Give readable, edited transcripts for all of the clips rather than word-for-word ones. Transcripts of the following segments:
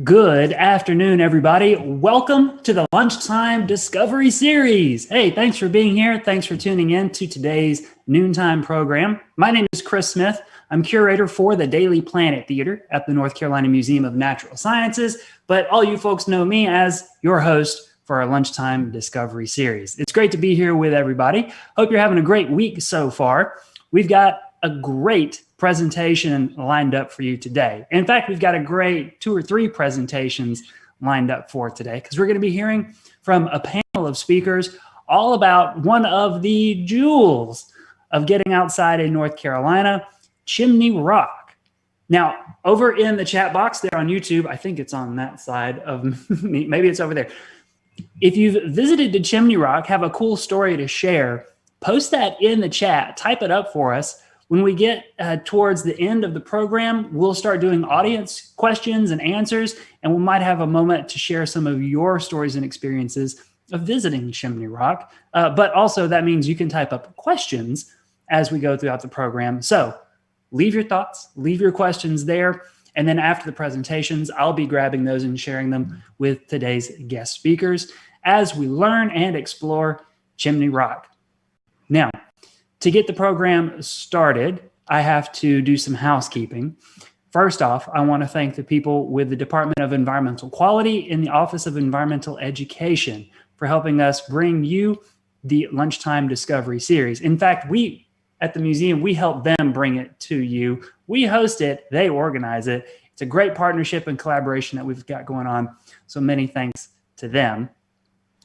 Good afternoon, everybody. Welcome to the Lunchtime Discovery series. Hey, thanks for being here. Thanks for tuning in to today's noontime program. My name is Chris Smith. I'm curator for the Daily Planet Theater at the North Carolina Museum of Natural Sciences, but all you folks know me as your host for our Lunchtime Discovery series. It's great to be here with everybody. Hope you're having a great week so far. We've got a great presentation lined up for you today. In fact, we've got a great 2 or 3 presentations lined up for today because we're going to be hearing from a panel of speakers all about one of the jewels of getting outside in North Carolina, Chimney Rock. Now, over in the chat box there on YouTube, I think it's on that side of me, maybe it's over there. If you've visited to Chimney Rock, have a cool story to share, post that in the chat, type it up for us. When we get towards the end of the program, we'll start doing audience questions and answers, and we might have a moment to share some of your stories and experiences of visiting Chimney Rock. But also that means you can type up questions as we go throughout the program. So leave your thoughts, leave your questions there. And then after the presentations, I'll be grabbing those and sharing them with today's guest speakers as we learn and explore Chimney Rock. Now, to get the program started, I have to do some housekeeping. First off, I want to thank the people with the Department of Environmental Quality in the Office of Environmental Education for helping us bring you the Lunchtime Discovery series. In fact, we at the museum, we help them bring it to you. We host it, they organize it. It's a great partnership and collaboration that we've got going on. So many thanks to them.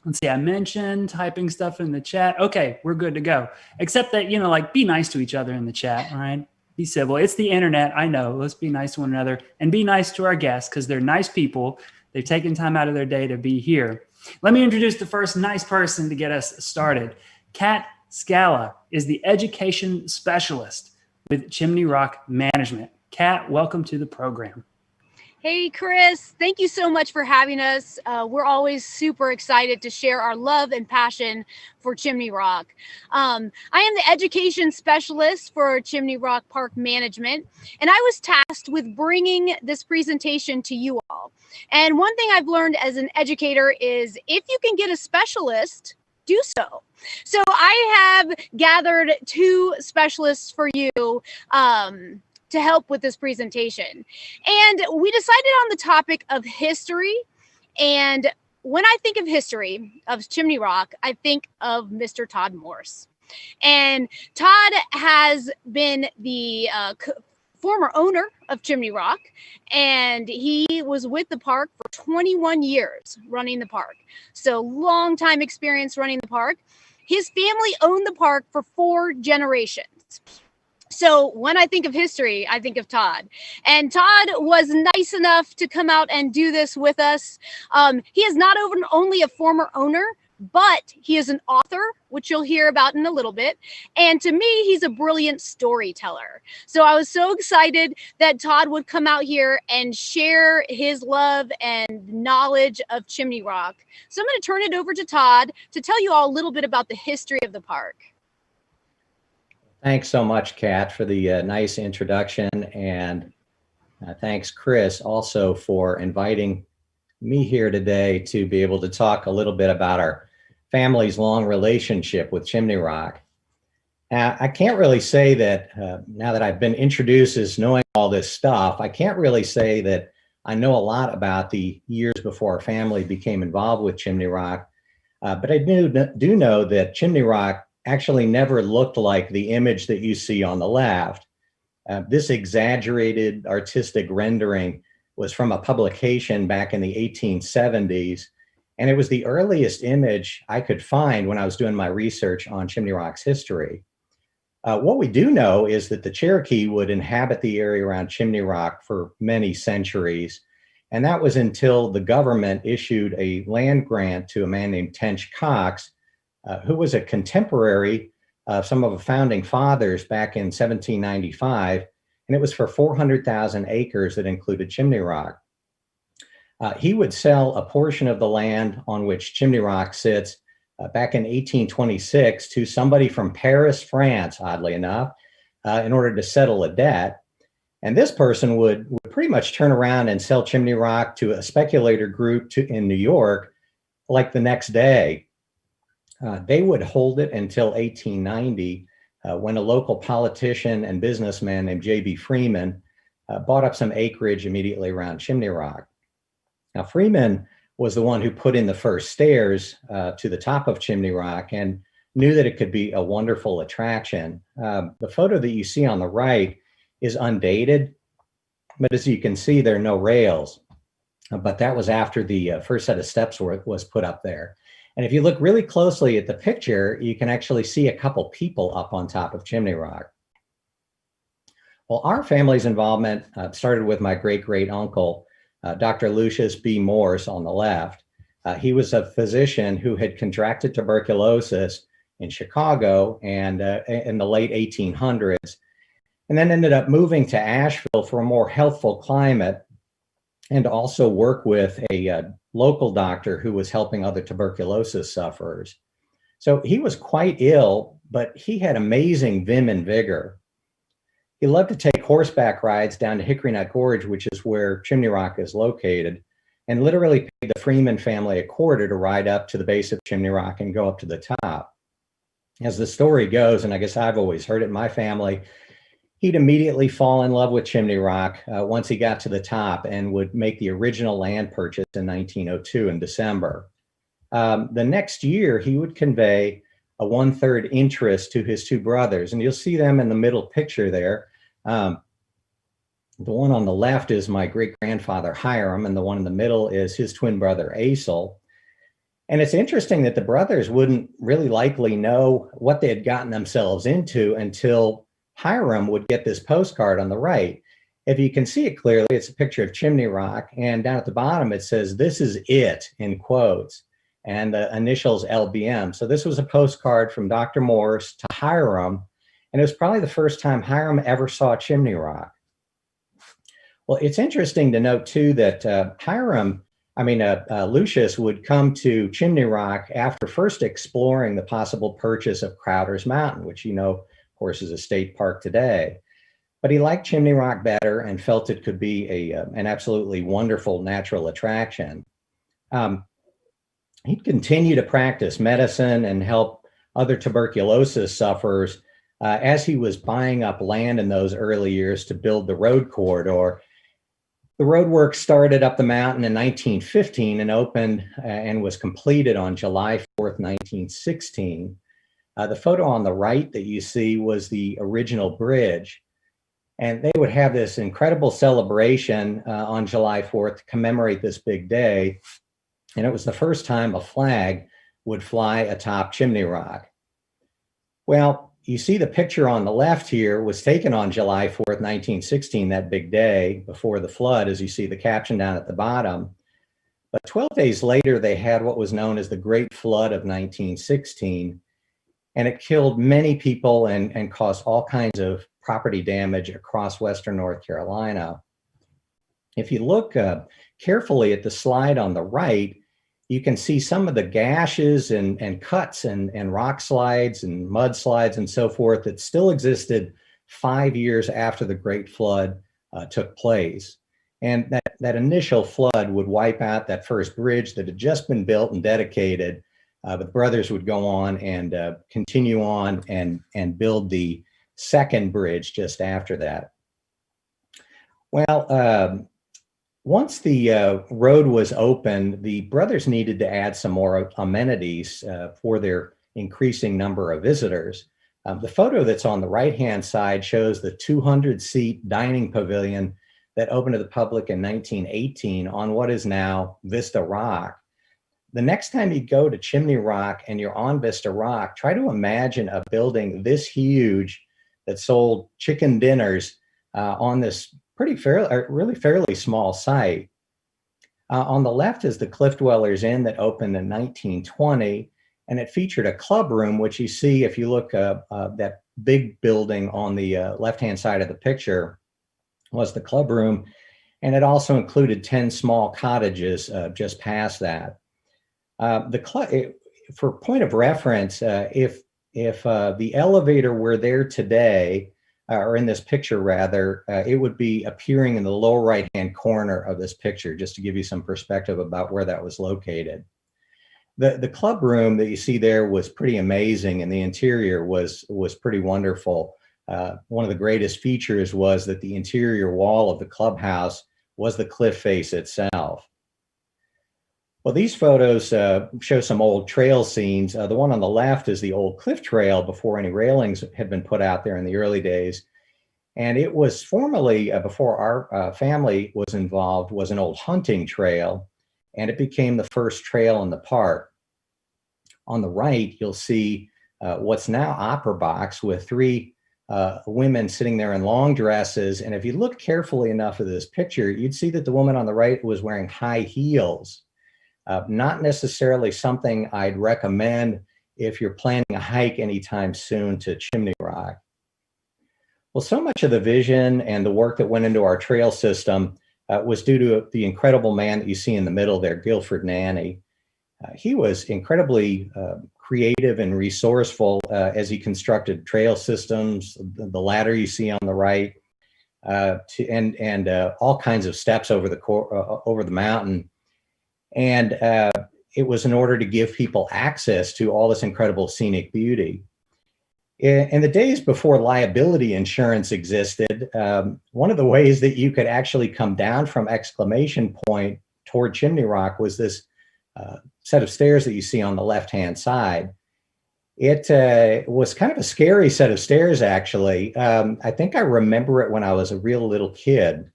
Let's see, I mentioned typing stuff in the chat. Okay, we're good to go. Except that, like be nice to each other in the chat, all right? Be civil. It's the internet, I know. Let's be nice to one another and be nice to our guests because they're nice people. They've taken time out of their day to be here. Let me introduce the first nice person to get us started. Kat Scala is the education specialist with Chimney Rock Management. Kat, welcome to the program. Hey, Chris, thank you so much for having us. We're always super excited to share our love and passion for Chimney Rock. I am the education specialist for Chimney Rock Park Management, and I was tasked with bringing this presentation to you all. And one thing I've learned as an educator is if you can get a specialist, do so. So I have gathered 2 specialists for you to help with this presentation. And we decided on the topic of history. And when I think of history of Chimney Rock, I think of Mr. Todds Morse. And Todd has been the former owner of Chimney Rock, and he was with the park for 21 years running the park. So long time experience running the park. His family owned the park for 4 generations. So when I think of history, I think of Todd. And Todd was nice enough to come out and do this with us. He is not only a former owner, but he is an author, which you'll hear about in a little bit. And to me, he's a brilliant storyteller. So I was so excited that Todd would come out here and share his love and knowledge of Chimney Rock. So I'm going to turn it over to Todd to tell you all a little bit about the history of the park. Thanks so much, Kat, for the nice introduction, and thanks, Chris, also for inviting me here today to be able to talk a little bit about our family's long relationship with Chimney Rock. I can't really say that, now that I've been introduced as knowing all this stuff, I can't really say that I know a lot about the years before our family became involved with Chimney Rock, but I do know that Chimney Rock actually never looked like the image that you see on the left. This exaggerated artistic rendering was from a publication back in the 1870s, and it was the earliest image I could find when I was doing my research on Chimney Rock's history. What we do know is that the Cherokee would inhabit the area around Chimney Rock for many centuries, and that was until the government issued a land grant to a man named Tench Cox, who was a contemporary of some of the founding fathers back in 1795, and it was for 400,000 acres that included Chimney Rock. He would sell a portion of the land on which Chimney Rock sits back in 1826 to somebody from Paris, France, oddly enough, in order to settle a debt. And this person would pretty much turn around and sell Chimney Rock to a speculator group in New York, like the next day. They would hold it until 1890, when a local politician and businessman named J.B. Freeman bought up some acreage immediately around Chimney Rock. Now, Freeman was the one who put in the first stairs to the top of Chimney Rock and knew that it could be a wonderful attraction. The photo that you see on the right is undated, but as you can see, there are no rails. But that was after the first set of steps was put up there. And if you look really closely at the picture, you can actually see a couple people up on top of Chimney Rock. Well, our family's involvement started with my great-great uncle, Dr. Lucius B Morse on the left. He was a physician who had contracted tuberculosis in Chicago and in the late 1800s, and then ended up moving to Asheville for a more healthful climate and also work with a local doctor who was helping other tuberculosis sufferers. So he was quite ill, but he had amazing vim and vigor. He loved to take horseback rides down to Hickory Nut Gorge, which is where Chimney Rock is located, and literally paid the Freeman family a quarter to ride up to the base of Chimney Rock and go up to the top. As the story goes, and I guess I've always heard it in my family, he'd immediately fall in love with Chimney Rock once he got to the top and would make the original land purchase in 1902 in December. The next year, he would convey a 1/3 interest to his two brothers, and you'll see them in the middle picture there. The one on the left is my great-grandfather Hiram, and the one in the middle is his twin brother Asel. And it's interesting that the brothers wouldn't really likely know what they had gotten themselves into until Hiram would get this postcard on the right. If you can see it clearly, it's a picture of Chimney Rock, and down at the bottom it says, "This is it," in quotes, and the initials LBM. So this was a postcard from Dr. Morse to Hiram, and it was probably the first time Hiram ever saw Chimney Rock. Well, it's interesting to note too that Lucius would come to Chimney Rock after first exploring the possible purchase of Crowder's Mountain, which of course is a state park today. But he liked Chimney Rock better and felt it could be an absolutely wonderful natural attraction. He'd continue to practice medicine and help other tuberculosis sufferers as he was buying up land in those early years to build the road corridor. The roadwork started up the mountain in 1915 and opened and was completed on July 4th, 1916. The photo on the right that you see was the original bridge. And they would have this incredible celebration on July 4th to commemorate this big day. And it was the first time a flag would fly atop Chimney Rock. Well, you see the picture on the left here was taken on July 4th, 1916, that big day before the flood, as you see the caption down at the bottom. But 12 days later, they had what was known as the Great Flood of 1916. And it killed many people and caused all kinds of property damage across Western North Carolina. If you look carefully at the slide on the right, you can see some of the gashes and cuts and rock slides and mudslides and so forth that still existed 5 years after the Great Flood took place. And that initial flood would wipe out that first bridge that had just been built and dedicated. But the brothers would go on and continue on and build the second bridge just after that. Well, once the road was opened, the brothers needed to add some more amenities for their increasing number of visitors. The photo that's on the right-hand side shows the 200-seat dining pavilion that opened to the public in 1918 on what is now Vista Rock. The next time you go to Chimney Rock and you're on Vista Rock, try to imagine a building this huge that sold chicken dinners on this really fairly small site. On the left is the Cliff Dwellers Inn that opened in 1920, and it featured a club room, which you see if you look that big building on the left-hand side of the picture was the club room, and it also included 10 small cottages just past that. For point of reference, if the elevator were there today, or in this picture rather, it would be appearing in the lower right-hand corner of this picture, just to give you some perspective about where that was located. The club room that you see there was pretty amazing, and the interior was pretty wonderful. One of the greatest features was that the interior wall of the clubhouse was the cliff face itself. Well, these photos show some old trail scenes. The one on the left is the old cliff trail before any railings had been put out there in the early days. And it was formerly, before our family was involved, was an old hunting trail, and it became the first trail in the park. On the right, you'll see what's now Opera Box with three women sitting there in long dresses. And if you look carefully enough at this picture, you'd see that the woman on the right was wearing high heels. Not necessarily something I'd recommend if you're planning a hike anytime soon to Chimney Rock. Well, so much of the vision and the work that went into our trail system was due to the incredible man that you see in the middle there, Guilford Nanny. He was incredibly creative and resourceful as he constructed trail systems, the ladder you see on the right, and all kinds of steps over the mountain. And it was in order to give people access to all this incredible scenic beauty. In the days before liability insurance existed, one of the ways that you could actually come down from Exclamation Point toward Chimney Rock was this set of stairs that you see on the left-hand side. It was kind of a scary set of stairs, actually. I think I remember it when I was a real little kid.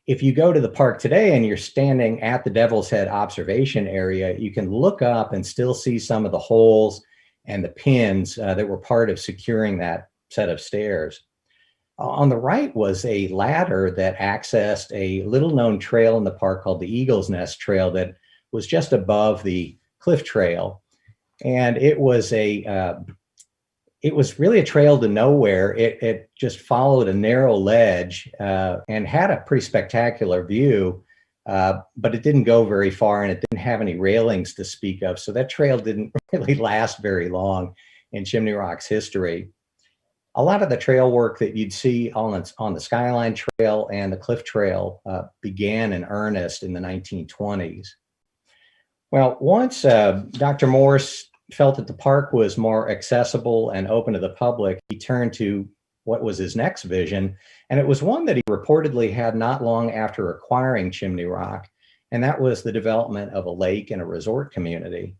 If you go to the park today and you're standing at the Devil's Head observation area, you can look up and still see some of the holes and the pins that were part of securing that set of stairs. On the right was a ladder that accessed a little known trail in the park called the Eagle's Nest Trail that was just above the cliff trail. And it was really a trail to nowhere. It just followed a narrow ledge and had a pretty spectacular view, but it didn't go very far and it didn't have any railings to speak of. So that trail didn't really last very long in Chimney Rock's history. A lot of the trail work that you'd see on the Skyline Trail and the Cliff Trail began in earnest in the 1920s. Well, once Dr. Morse felt that the park was more accessible and open to the public, he turned to what was his next vision. And it was one that he reportedly had not long after acquiring Chimney Rock. And that was the development of a lake and a resort community.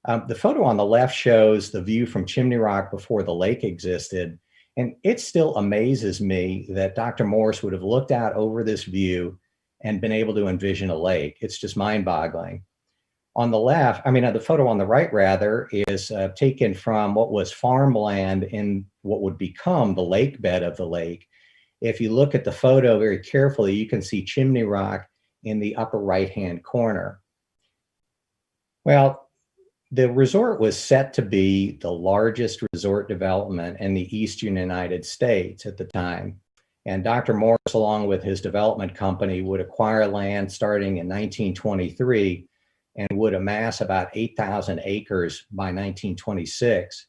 The photo on the left shows the view from Chimney Rock before the lake existed. And it still amazes me that Dr. Morse would have looked out over this view and been able to envision a lake. It's just mind-boggling. On the left, the photo on the right rather, is taken from what was farmland in what would become the lake bed of the lake. If you look at the photo very carefully, you can see Chimney Rock in the upper right-hand corner. Well, the resort was set to be the largest resort development in the eastern United States at the time. And Dr. Morse, along with his development company, would acquire land starting in 1923 and would amass about 8,000 acres by 1926.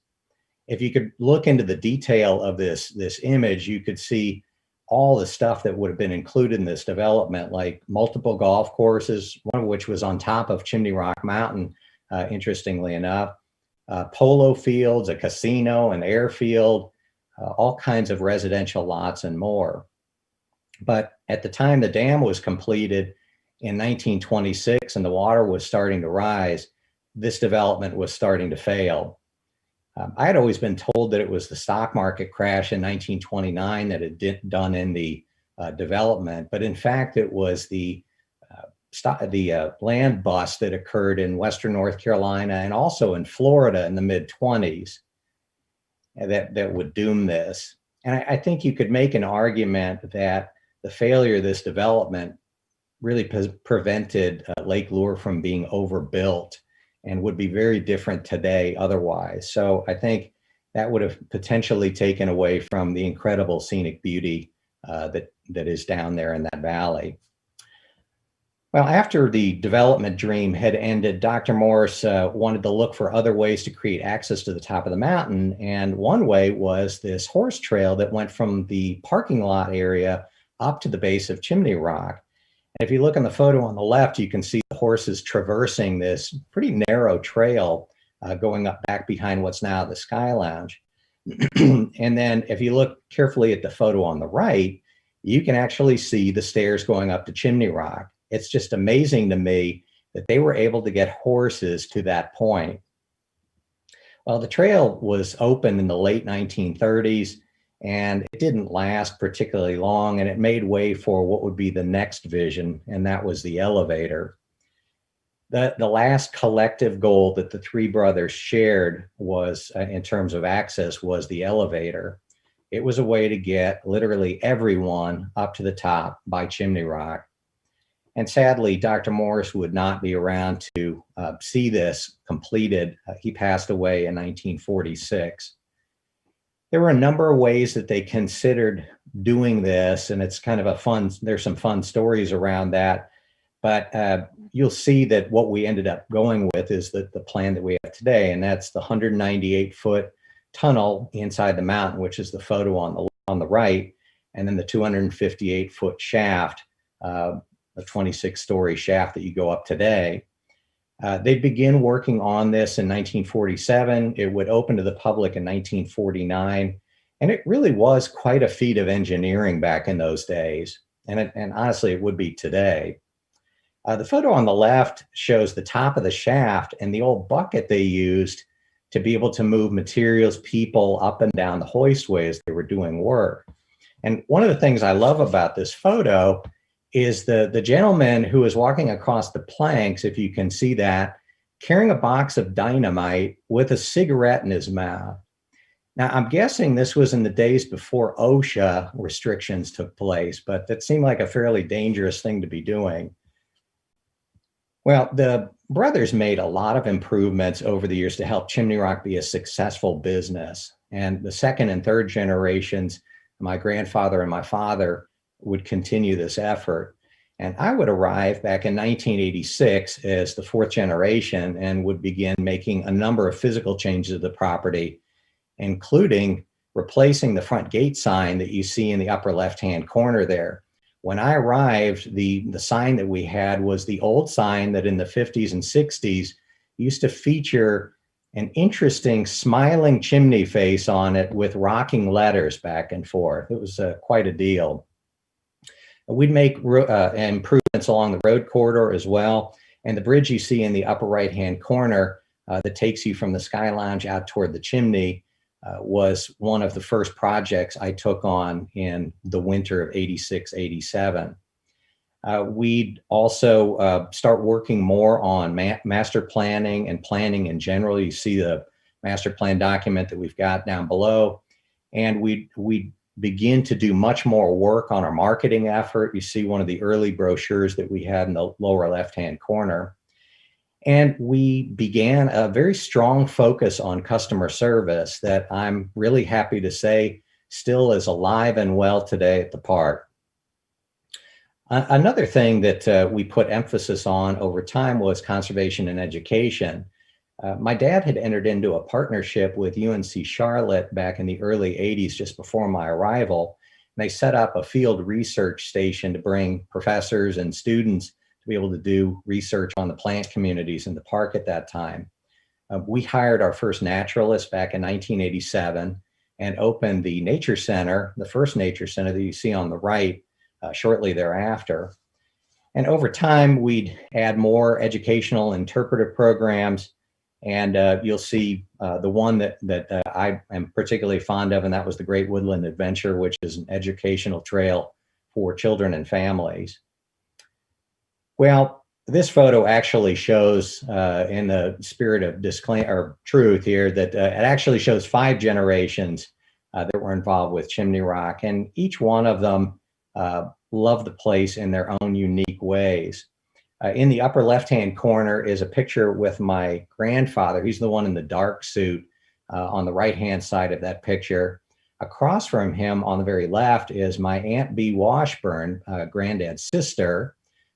If you could look into the detail of this image, you could see all the stuff that would have been included in this development, like multiple golf courses, one of which was on top of Chimney Rock Mountain, interestingly enough, polo fields, a casino, an airfield, all kinds of residential lots and more. But at the time the dam was completed, in 1926, and the water was starting to rise, this development was starting to fail. I had always been told that it was the stock market crash in 1929 that had done in the development, but in fact, it was the land bust that occurred in Western North Carolina and also in Florida in the mid-20s that would doom this. And I think you could make an argument that the failure of this development really prevented Lake Lure from being overbuilt and would be very different today otherwise. So I think that would have potentially taken away from the incredible scenic beauty that is down there in that valley. Well, after the development dream had ended, Dr. Morse wanted to look for other ways to create access to the top of the mountain. And one way was this horse trail that went from the parking lot area up to the base of Chimney Rock. And if you look on the photo on the left, you can see the horses traversing this pretty narrow trail going up back behind what's now the Sky Lounge. And then if you look carefully at the photo on the right, you can actually see the stairs going up to Chimney Rock. It's just amazing to me that they were able to get horses to that point. Well, the trail was open in the late 1930s, and it didn't last particularly long, and it made way for what would be the next vision, and that was the elevator. The last collective goal that the three brothers shared was, in terms of access, was the elevator. It was a way to get literally everyone up to the top by Chimney Rock. And sadly, Dr. Morse would not be around to see this completed. He passed away in 1946. There were a number of ways that they considered doing this, and it's kind of a fun, there's some fun stories around that. But you'll see that what we ended up going with is the plan that we have today, and that's the 198-foot tunnel inside the mountain, which is the photo on the right, and then the 258-foot shaft, a 26-story shaft that you go up today. They begin working on this in 1947. It would open to the public in 1949. And it really was quite a feat of engineering back in those days. And honestly, it would be today. The photo on the left shows the top of the shaft and the old bucket they used to be able to move materials, people up and down the hoistway as they were doing work. And one of the things I love about this photo is the gentleman who is walking across the planks, if you can see that, carrying a box of dynamite with a cigarette in his mouth. Now, I'm guessing this was in the days before OSHA restrictions took place, but that seemed like a fairly dangerous thing to be doing. Well, the brothers made a lot of improvements over the years to help Chimney Rock be a successful business. And the second and third generations, my grandfather and my father, would continue this effort. And I would arrive back in 1986 as the fourth generation and would begin making a number of physical changes to the property, including replacing the front gate sign that you see in the upper left-hand corner there. When I arrived, the sign that we had was the old sign that in the 50s and 60s used to feature an interesting smiling chimney face on it with rocking letters back and forth. It was quite a deal. We'd make improvements along the road corridor as well. And the bridge you see in the upper right-hand corner that takes you from the Sky Lounge out toward the chimney was one of the first projects I took on in the winter of 86, 87. We'd also start working more on master planning and planning in general. You see the master plan document that we've got down below. And we begin to do much more work on our marketing effort. You see one of the early brochures that we had in the lower left-hand corner. And we began a very strong focus on customer service that I'm really happy to say still is alive and well today at the park. Another thing that we put emphasis on over time was conservation and education. My dad had entered into a partnership with UNC Charlotte back in the early 80s, just before my arrival. And they set up a field research station to bring professors and students to be able to do research on the plant communities in the park at that time. We hired our first naturalist back in 1987 and opened the Nature Center, the first Nature Center that you see on the right, shortly thereafter. And over time, we'd add more educational interpretive programs. And you'll see the one that I am particularly fond of, and that was the Great Woodland Adventure, which is an educational trail for children and families. Well, this photo actually shows, in the spirit of truth here, that it actually shows 5 generations that were involved with Chimney Rock, and each one of them loved the place in their own unique ways. In the upper left-hand corner is a picture with my grandfather. He's the one in the dark suit on the right-hand side of that picture. Across from him on the very left is my Aunt Bee Washburn, granddad's sister,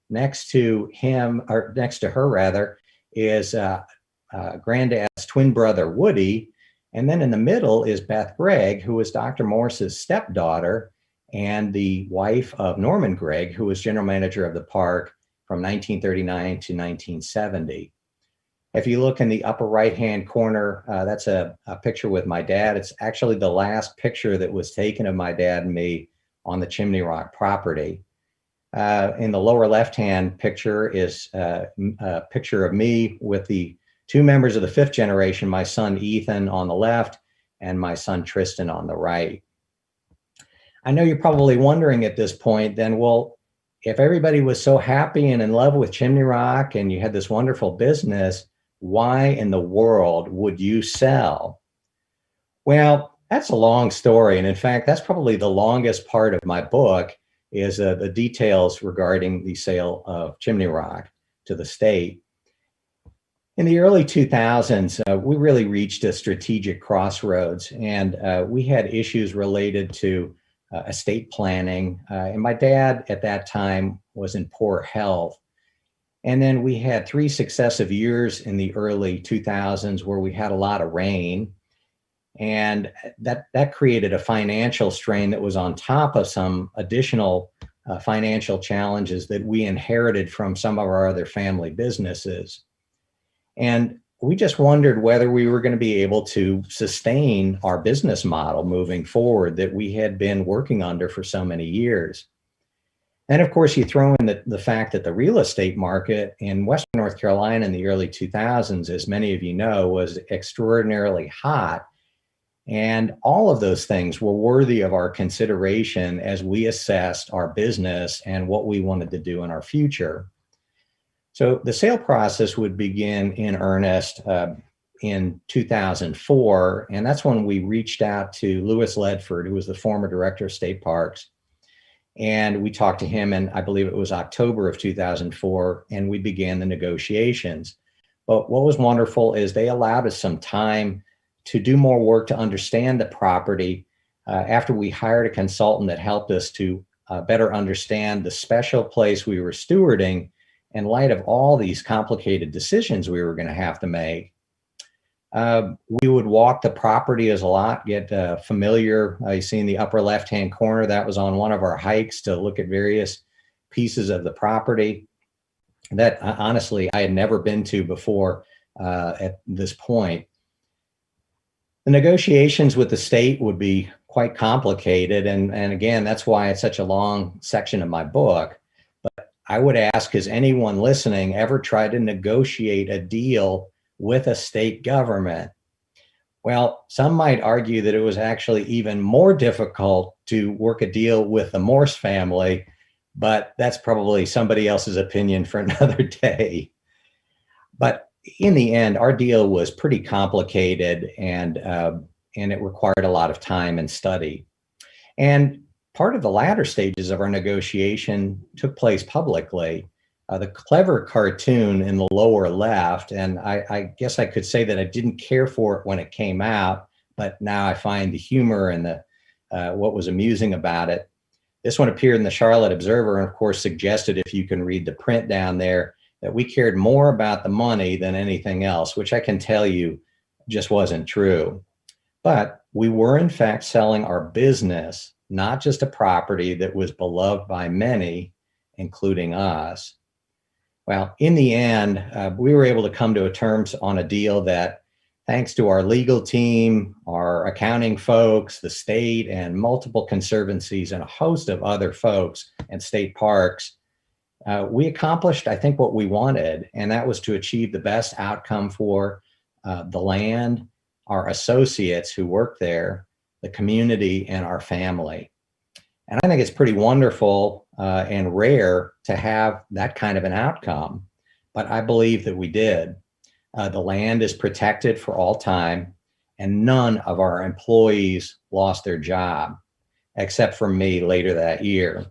next to him, or next to her rather, is Granddad's twin brother, Woody. And then in the middle is Beth Gregg, who was Dr. Morse's stepdaughter and the wife of Norman Gregg, who was general manager of the park from 1939 to 1970. If you look in the upper right-hand corner, that's a picture with my dad. It's actually the last picture that was taken of my dad and me on the Chimney Rock property. In the lower left-hand picture is a picture of me with the two members of the fifth generation, my son Ethan on the left and my son Tristan on the right. I know you're probably wondering at this point then, well, if everybody was so happy and in love with Chimney Rock and you had this wonderful business, why in the world would you sell? Well, that's a long story. And in fact, that's probably the longest part of my book is the details regarding the sale of Chimney Rock to the state. In the early 2000s, we really reached a strategic crossroads, and we had issues related to estate planning. And my dad at that time was in poor health. And then we had 3 successive years in the early 2000s where we had a lot of rain. And that created a financial strain that was on top of some additional financial challenges that we inherited from some of our other family businesses. And we just wondered whether we were going to be able to sustain our business model moving forward that we had been working under for so many years. And of course, you throw in the fact that the real estate market in Western North Carolina in the early 2000s, as many of you know, was extraordinarily hot. And all of those things were worthy of our consideration as we assessed our business and what we wanted to do in our future. So the sale process would begin in earnest in 2004. And that's when we reached out to Louis Ledford, who was the former director of state parks. And we talked to him, and I believe it was October of 2004, and we began the negotiations. But what was wonderful is they allowed us some time to do more work to understand the property after we hired a consultant that helped us to better understand the special place we were stewarding in light of all these complicated decisions we were going to have to make. We would walk the property as a lot, get familiar. You see in the upper left-hand corner, that was on one of our hikes to look at various pieces of the property that honestly I had never been to before at this point. The negotiations with the state would be quite complicated. And again, that's why it's such a long section of my book. But I would ask, has anyone listening ever tried to negotiate a deal with a state government? Well, some might argue that it was actually even more difficult to work a deal with the Morse family, but that's probably somebody else's opinion for another day. But in the end, our deal was pretty complicated, and it required a lot of time and study. And part of the latter stages of our negotiation took place publicly. The clever cartoon in the lower left, and I guess I could say that I didn't care for it when it came out, but now I find the humor and the what was amusing about it. This one appeared in the Charlotte Observer, and of course suggested, if you can read the print down there, that we cared more about the money than anything else, which I can tell you just wasn't true. But we were in fact selling our business, not just a property that was beloved by many, including us. Well, in the end, we were able to come to terms on a deal that, thanks to our legal team, our accounting folks, the state, and multiple conservancies, and a host of other folks and state parks, we accomplished, I think, what we wanted, and that was to achieve the best outcome for the land, our associates who work there, the community, and our family. And I think it's pretty wonderful and rare to have that kind of an outcome, but I believe that we did. The land is protected for all time, and none of our employees lost their job, except for me later that year.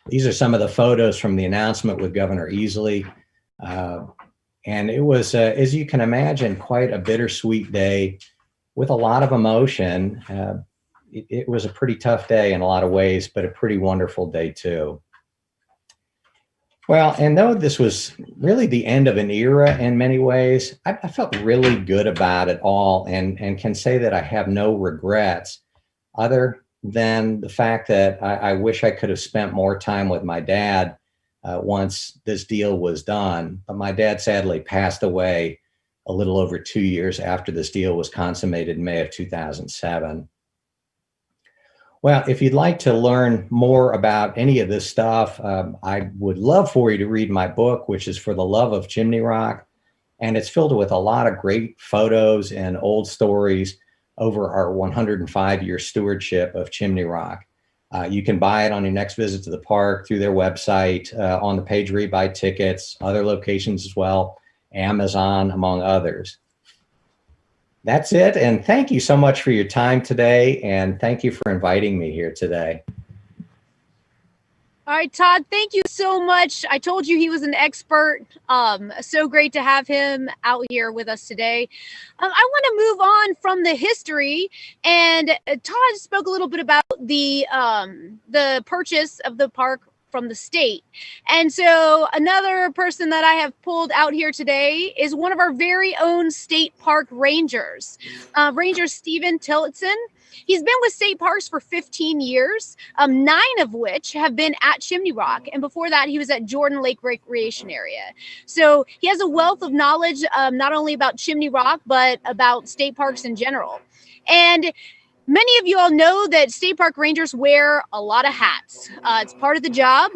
These are some of the photos from the announcement with Governor Easley. And it was, as you can imagine, quite a bittersweet day with a lot of emotion. It was a pretty tough day in a lot of ways, but a pretty wonderful day too. Well, and though this was really the end of an era in many ways, I felt really good about it all and can say that I have no regrets other than the fact that I wish I could have spent more time with my dad once this deal was done. But my dad sadly passed away a little over 2 years after this deal was consummated in May of 2007. Well, if you'd like to learn more about any of this stuff, I would love for you to read my book, which is For the Love of Chimney Rock. And it's filled with a lot of great photos and old stories over our 105-year stewardship of Chimney Rock. You can buy it on your next visit to the park through their website, on the page where you buy tickets, other locations as well, Amazon, among others. That's it. And thank you so much for your time today. And thank you for inviting me here today. All right, Todd, thank you so much. I told you he was an expert. So great to have him out here with us today. I want to move on from the history. And Todd spoke a little bit about the purchase of the park from the state. And so another person that I have pulled out here today is one of our very own state park rangers, Ranger Stephen Tillotson. He's been with state parks for 15 years, 9 of which have been at Chimney Rock. And before that, he was at Jordan Lake Recreation Area. So he has a wealth of knowledge, not only about Chimney Rock, but about state parks in general. And many of you all know that state park rangers wear a lot of hats. It's part of the job.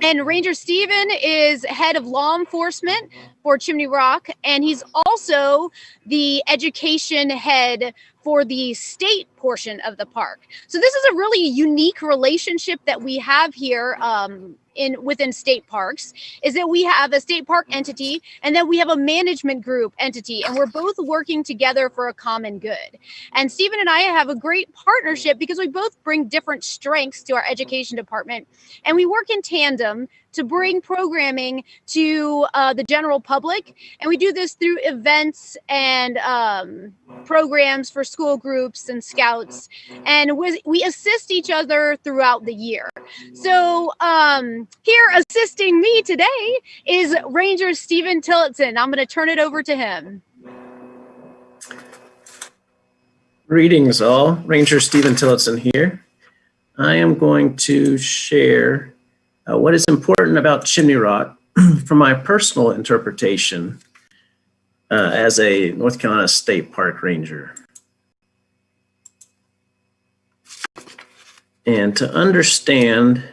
And Ranger Stephen is head of law enforcement for Chimney Rock, and he's also the education head for the state portion of the park. So this is a really unique relationship that we have here within state parks, is that we have a state park entity and then we have a management group entity, and we're both working together for a common good. And Stephen and I have a great partnership because we both bring different strengths to our education department, and we work in tandem to bring programming to the general public. And we do this through events and programs for school groups and scouts. And we assist each other throughout the year. So here assisting me today is Ranger Stephen Tillotson. I'm going to turn it over to him. Greetings all, Ranger Stephen Tillotson here. I am going to share what is important about Chimney Rock from my personal interpretation as a North Carolina State Park Ranger. And to understand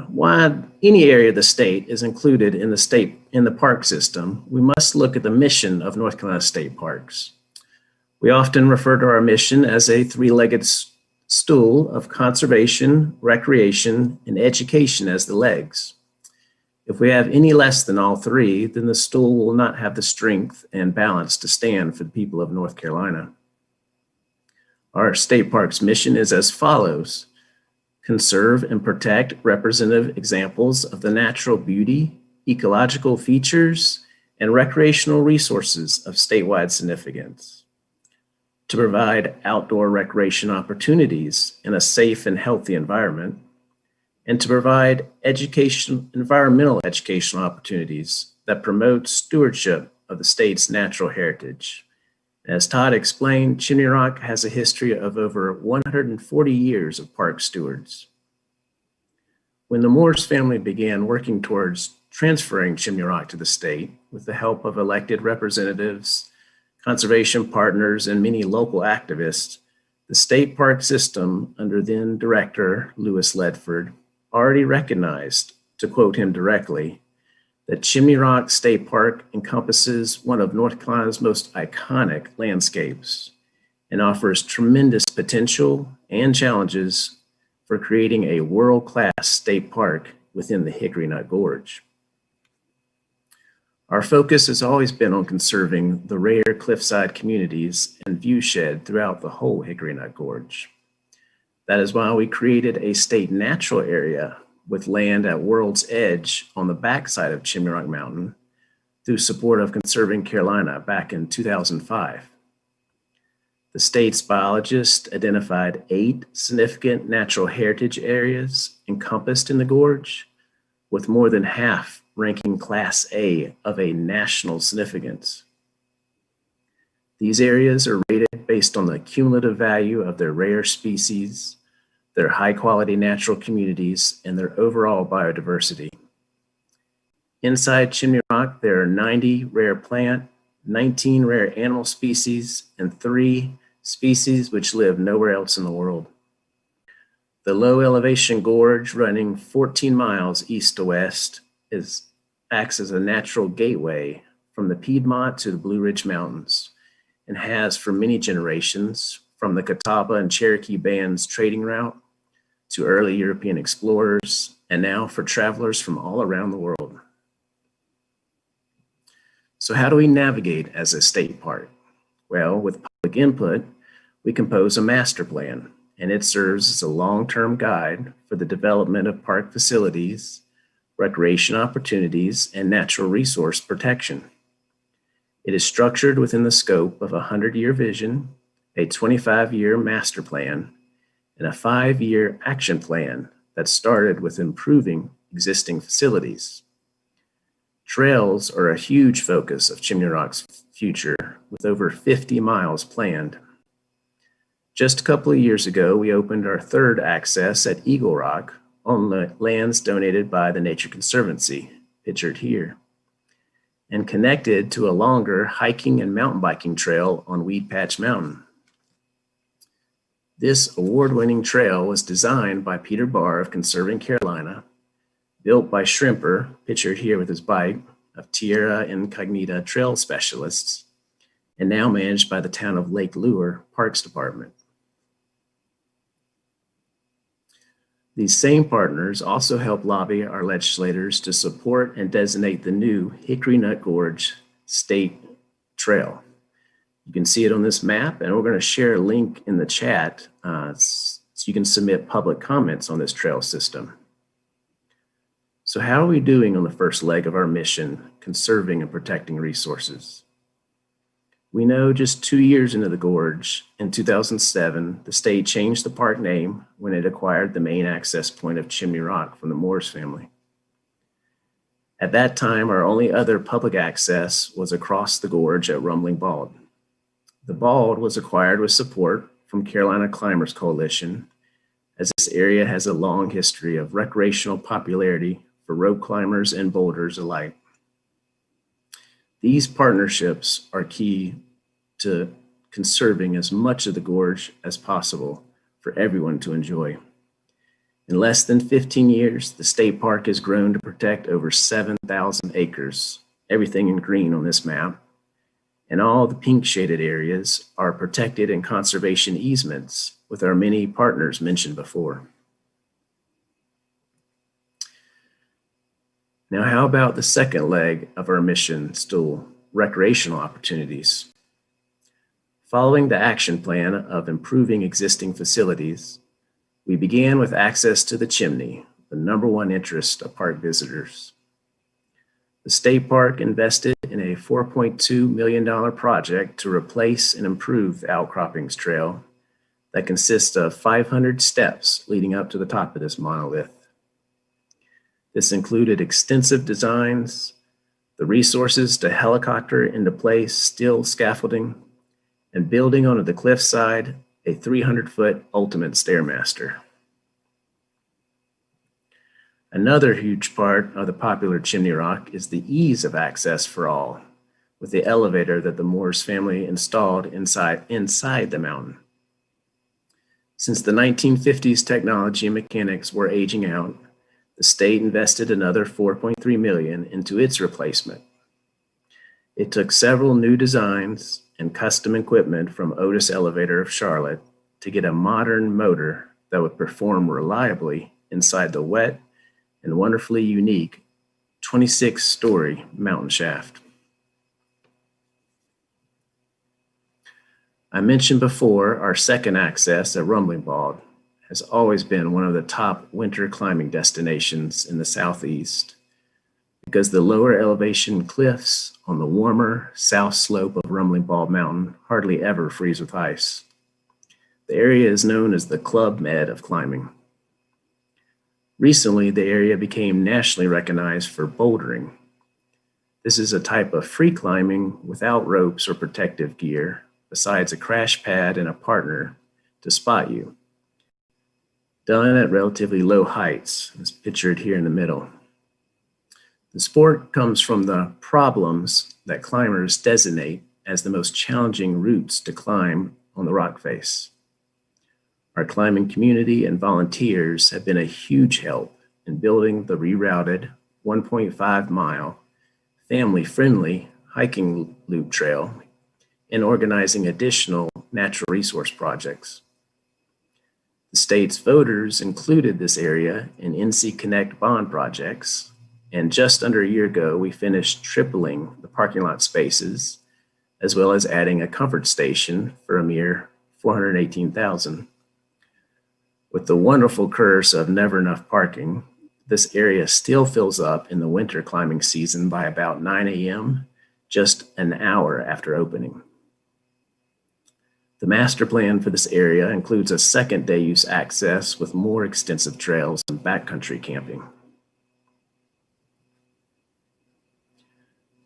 why any area of the state is included in the park system, we must look at the mission of North Carolina State Parks. We often refer to our mission as a three-legged stool of conservation, recreation, and education as the legs. If we have any less than all three, then the stool will not have the strength and balance to stand for the people of North Carolina. Our state parks mission is as follows: conserve and protect representative examples of the natural beauty, ecological features, and recreational resources of statewide significance. To provide outdoor recreation opportunities in a safe and healthy environment, and to provide environmental educational opportunities that promote stewardship of the state's natural heritage. As Todd explained, Chimney Rock has a history of over 140 years of park stewards. When the Morse family began working towards transferring Chimney Rock to the state with the help of elected representatives, conservation partners, and many local activists, the state park system under then Director Lewis Ledford already recognized, to quote him directly, that Chimney Rock State Park encompasses one of North Carolina's most iconic landscapes and offers tremendous potential and challenges for creating a world-class state park within the Hickory Nut Gorge. Our focus has always been on conserving the rare cliffside communities and viewshed throughout the whole Hickory Nut Gorge. That is why we created a state natural area with land at World's Edge on the backside of Chimney Rock Mountain through support of Conserving Carolina back in 2005. The state's biologists identified 8 significant natural heritage areas encompassed in the gorge, with more than half ranking Class A of a national significance. These areas are rated based on the cumulative value of their rare species, their high-quality natural communities, and their overall biodiversity. Inside Chimney Rock, there are 90 rare plant, 19 rare animal species, and 3 species which live nowhere else in the world. The low elevation gorge running 14 miles east to west acts as a natural gateway from the Piedmont to the Blue Ridge Mountains, and has for many generations, from the Catawba and Cherokee bands trading route to early European explorers, and now for travelers from all around the world. So how do we navigate as a state park? Well, with public input, we compose a master plan, and it serves as a long-term guide for the development of park facilities, recreation opportunities, and natural resource protection. It is structured within the scope of a 100-year vision, a 25-year master plan, and a 5-year action plan that started with improving existing facilities. Trails are a huge focus of Chimney Rock's future, with over 50 miles planned. Just a couple of years ago, we opened our 3rd access at Eagle Rock on the lands donated by the Nature Conservancy, pictured here, and connected to a longer hiking and mountain biking trail on Weed Patch Mountain. This award-winning trail was designed by Peter Barr of Conserving Carolina, built by Shrimper, pictured here with his bike, of Tierra Incognita Trail Specialists, and now managed by the town of Lake Lure Parks Department. These same partners also help lobby our legislators to support and designate the new Hickory Nut Gorge State Trail. You can see it on this map, and we're going to share a link in the chat so you can submit public comments on this trail system. So how are we doing on the first leg of our mission, conserving and protecting resources? We know just 2 years into the gorge, in 2007, the state changed the park name when it acquired the main access point of Chimney Rock from the Morse family. At that time, our only other public access was across the gorge at Rumbling Bald. The Bald was acquired with support from Carolina Climbers Coalition, as this area has a long history of recreational popularity for rope climbers and boulders alike. These partnerships are key to conserving as much of the gorge as possible for everyone to enjoy. In less than 15 years, the state park has grown to protect over 7,000 acres, everything in green on this map, and all the pink shaded areas are protected in conservation easements with our many partners mentioned before. Now, how about the second leg of our mission stool, recreational opportunities? Following the action plan of improving existing facilities, we began with access to the chimney, the #1 interest of park visitors. The state park invested in a $4.2 million project to replace and improve the Outcroppings Trail that consists of 500 steps leading up to the top of this monolith. This included extensive designs, the resources to helicopter into place steel scaffolding, and building onto the cliffside a 300-foot ultimate stairmaster. Another huge part of the popular Chimney Rock is the ease of access for all, with the elevator that the Morse family installed inside the mountain. Since the 1950s, technology and mechanics were aging out, the state invested another $4.3 million into its replacement. It took several new designs and custom equipment from Otis Elevator of Charlotte to get a modern motor that would perform reliably inside the wet and wonderfully unique 26-story mountain shaft. I mentioned before our second access at Rumbling Bald has always been one of the top winter climbing destinations in the Southeast because the lower elevation cliffs on the warmer south slope of Rumbling Bald Mountain hardly ever freeze with ice. The area is known as the Club Med of climbing. Recently, the area became nationally recognized for bouldering. This is a type of free climbing without ropes or protective gear, besides a crash pad and a partner to spot you. Done at relatively low heights, as pictured here in the middle. The sport comes from the problems that climbers designate as the most challenging routes to climb on the rock face. Our climbing community and volunteers have been a huge help in building the rerouted 1.5-mile family-friendly hiking loop trail and organizing additional natural resource projects. The state's voters included this area in NC Connect bond projects, and just under a year ago, we finished tripling the parking lot spaces, as well as adding a comfort station for a mere $418,000. With the wonderful curse of never enough parking, this area still fills up in the winter climbing season by about 9 a.m., just an hour after opening. The master plan for this area includes a second day use access with more extensive trails and backcountry camping.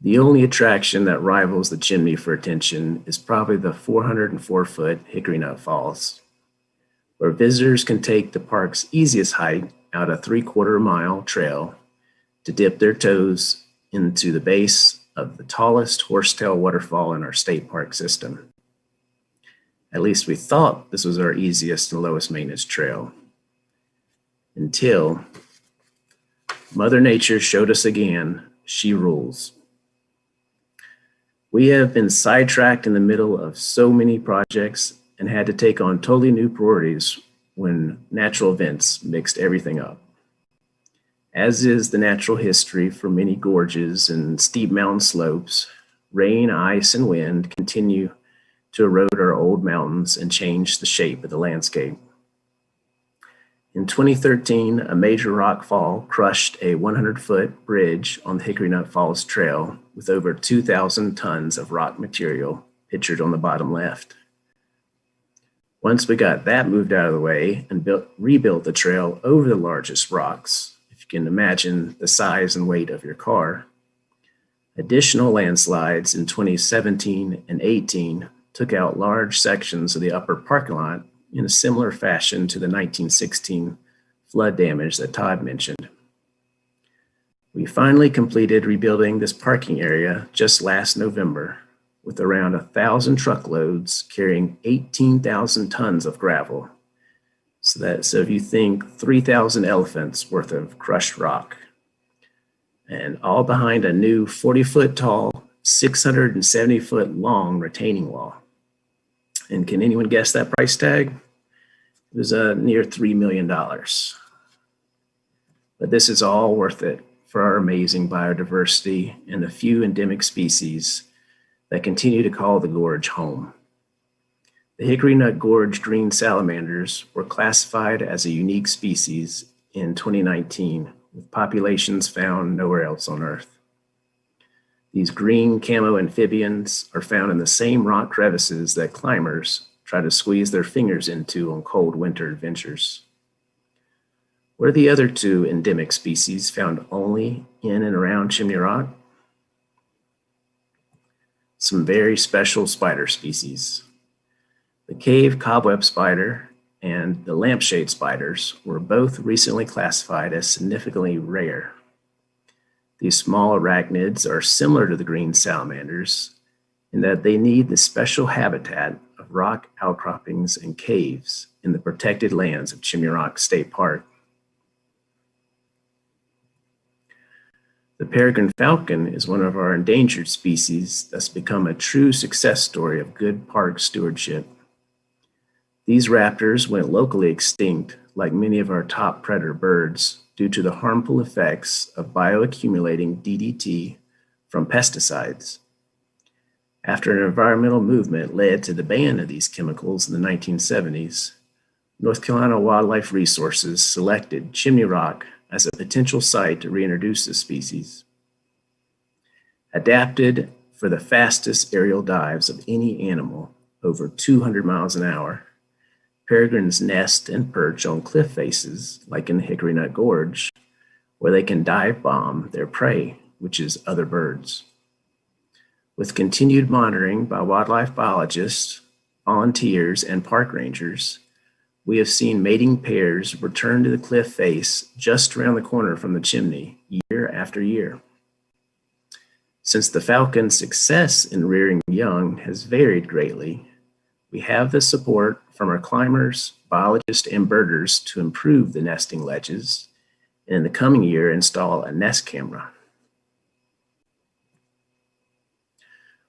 The only attraction that rivals the Chimney for attention is probably the 404-foot Hickory Nut Falls, where visitors can take the park's easiest hike out a 3/4-mile trail to dip their toes into the base of the tallest horsetail waterfall in our state park system. At least we thought this was our easiest and lowest maintenance trail, until Mother Nature showed us again, she rules. We have been sidetracked in the middle of so many projects and had to take on totally new priorities when natural events mixed everything up. As is the natural history for many gorges and steep mountain slopes, rain, ice, and wind continue to erode our old mountains and change the shape of the landscape. In 2013, a major rock fall crushed a 100-foot bridge on the Hickory Nut Falls Trail with over 2,000 tons of rock material, pictured on the bottom left. Once we got that moved out of the way and rebuilt the trail over the largest rocks, if you can imagine the size and weight of your car, additional landslides in 2017 and 18 took out large sections of the upper parking lot in a similar fashion to the 1916 flood damage that Todd mentioned. We finally completed rebuilding this parking area just last November, with around 1,000 truckloads carrying 18,000 tons of gravel. So if you think 3,000 elephants worth of crushed rock, and all behind a new 40-foot tall, 670-foot long retaining wall. And can anyone guess that price tag? It was near $3 million. But this is all worth it for our amazing biodiversity and the few endemic species that continue to call the gorge home. The Hickory Nut Gorge green salamanders were classified as a unique species in 2019, with populations found nowhere else on Earth. These green camo amphibians are found in the same rock crevices that climbers try to squeeze their fingers into on cold winter adventures. What are the other two endemic species found only in and around Chimney Rock? Some very special spider species. The cave cobweb spider and the lampshade spiders were both recently classified as significantly rare. These small arachnids are similar to the green salamanders in that they need the special habitat of rock outcroppings and caves in the protected lands of Chimney Rock State Park. The Peregrine Falcon is one of our endangered species that's become a true success story of good park stewardship. These raptors went locally extinct, like many of our top predator birds, due to the harmful effects of bioaccumulating DDT from pesticides. After an environmental movement led to the ban of these chemicals in the 1970s, North Carolina Wildlife Resources selected Chimney Rock as a potential site to reintroduce this species. Adapted for the fastest aerial dives of any animal, over 200 miles an hour, peregrines nest and perch on cliff faces, like in Hickory Nut Gorge, where they can dive bomb their prey, which is other birds. With continued monitoring by wildlife biologists, volunteers, and park rangers, we have seen mating pairs return to the cliff face just around the corner from the chimney year after year. Since the falcon's success in rearing young has varied greatly, we have the support from our climbers, biologists, and birders to improve the nesting ledges, and in the coming year install a nest camera.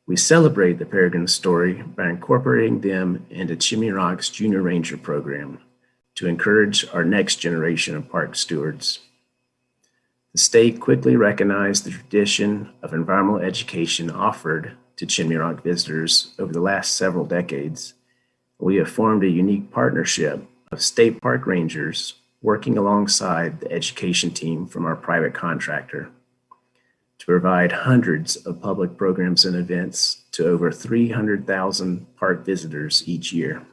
We celebrate the peregrine story by incorporating them into Chimney Rock's Junior Ranger program to encourage our next generation of park stewards. The state quickly recognized the tradition of environmental education offered to Chimney Rock visitors over the last several decades. We have formed a unique partnership of state park rangers working alongside the education team from our private contractor to provide hundreds of public programs and events to over 300,000 park visitors each year.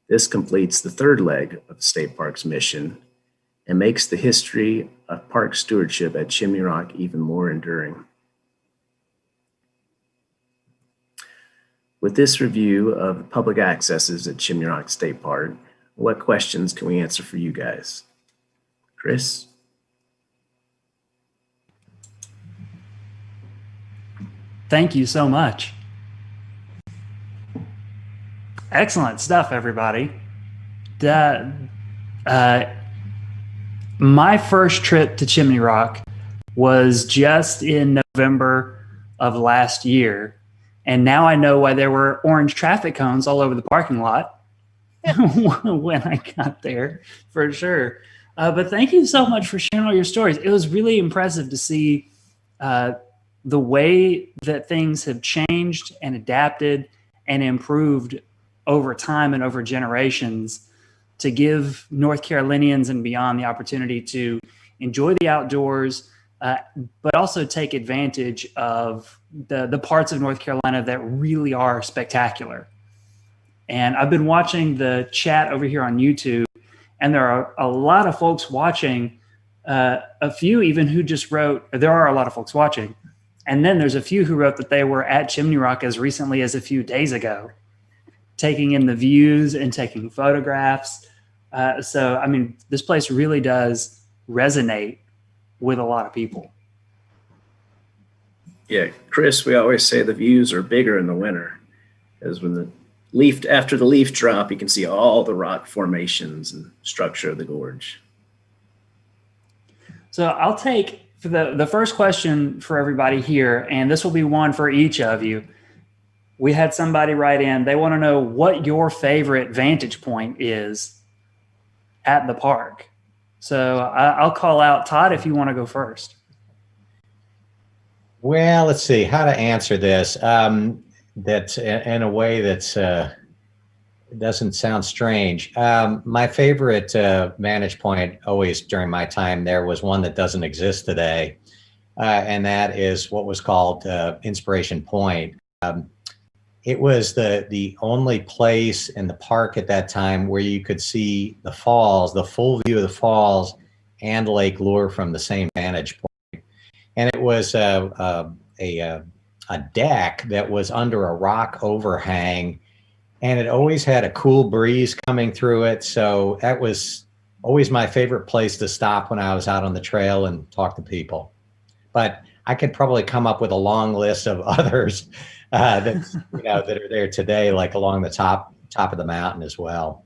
This completes the third leg of the state park's mission and makes the history of park stewardship at Chimney Rock even more enduring. With this review of public accesses at Chimney Rock State Park, what questions can we answer for you guys? Chris? Thank you so much. Excellent stuff, everybody. My first trip to Chimney Rock was just in November of last year. And now I know why there were orange traffic cones all over the parking lot when I got there, for sure. But thank you so much for sharing all your stories. It was really impressive to see the way that things have changed and adapted and improved over time and over generations to give North Carolinians and beyond the opportunity to enjoy the outdoors, but also take advantage of the parts of North Carolina that really are spectacular. And I've been watching the chat over here on YouTube, and there are a lot of folks watching, a few even who just wrote, there are a lot of folks watching. And then there's a few who wrote that they were at Chimney Rock as recently as a few days ago, taking in the views and taking photographs. So, I mean, this place really does resonate with a lot of people. Yeah, Chris, we always say the views are bigger in the winter, because when after the leaf drop, you can see all the rock formations and structure of the gorge. So I'll take for the first question for everybody here, and this will be one for each of you. We had somebody write in, they want to know what your favorite vantage point is at the park. So I'll call out Todd if you want to go first. Well, let's see how to answer this. That's in a way that's doesn't sound strange. My favorite vantage point always during my time there was one that doesn't exist today, and that is what was called Inspiration Point. It was the only place in the park at that time where you could see the falls, the full view of the falls and Lake Lure from the same vantage point. And it was a deck that was under a rock overhang, and it always had a cool breeze coming through it. So that was always my favorite place to stop when I was out on the trail and talk to people. But I could probably come up with a long list of others that are there today, like along the top of the mountain as well.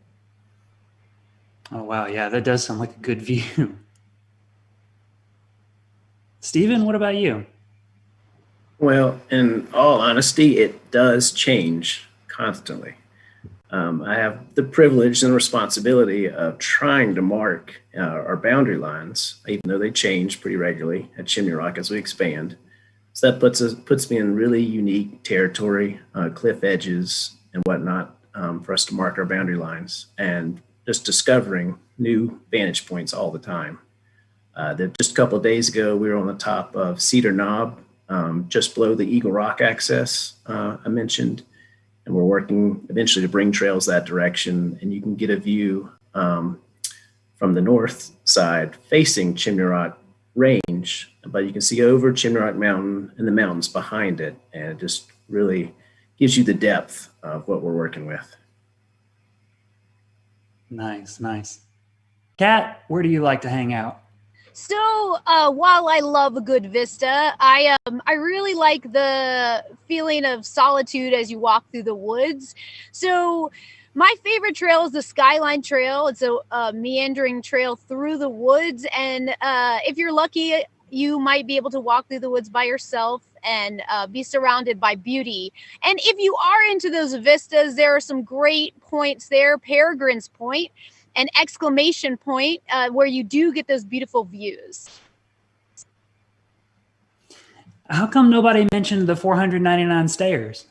Oh, wow. Yeah, that does sound like a good view. Stephen, what about you? Well, in all honesty, it does change constantly. I have the privilege and responsibility of trying to mark our boundary lines, even though they change pretty regularly at Chimney Rock as we expand. So that puts me in really unique territory, cliff edges and whatnot, for us to mark our boundary lines and just discovering new vantage points all the time. Just a couple of days ago, we were on the top of Cedar Knob, just below the Eagle Rock access I mentioned. And we're working eventually to bring trails that direction. And you can get a view from the north side facing Chimney Rock Range, but you can see over Chimney Rock Mountain and the mountains behind it. And it just really gives you the depth of what we're working with. Nice, nice. Kat, where do you like to hang out? So while I love a good vista, I really like the feeling of solitude as you walk through the woods. So my favorite trail is the Skyline Trail. It's a meandering trail through the woods. And if you're lucky, you might be able to walk through the woods by yourself and be surrounded by beauty. And if you are into those vistas, there are some great points there. Peregrine's Point, an exclamation point, where you do get those beautiful views. How come nobody mentioned the 499 stairs?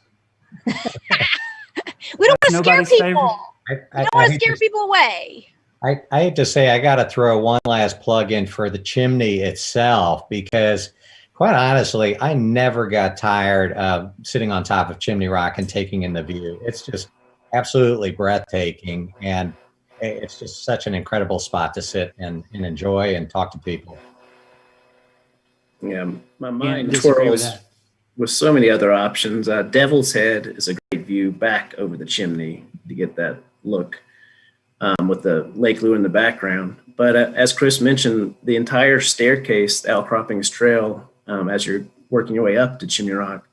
We don't want to scare people. Favorite? We don't want to scare people away. I hate to say, I got to throw one last plug in for the chimney itself, because quite honestly, I never got tired of sitting on top of Chimney Rock and taking in the view. It's just absolutely breathtaking. And it's just such an incredible spot to sit and enjoy and talk to people. Yeah, my mind twirls with so many other options. Devil's Head is a great view back over the chimney to get that look with the Lake Lure in the background. But as Chris mentioned, the entire staircase, the Outcroppings Trail, as you're working your way up to Chimney Rock,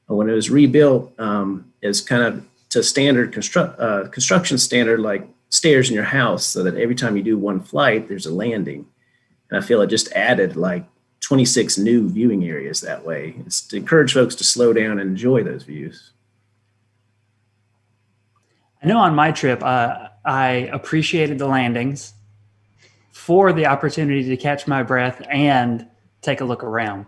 when it was rebuilt, is kind of to standard construction standard, like stairs in your house, so that every time you do one flight, there's a landing. And I feel it just added like 26 new viewing areas that way. It's to encourage folks to slow down and enjoy those views. I know on my trip, I appreciated the landings for the opportunity to catch my breath and take a look around.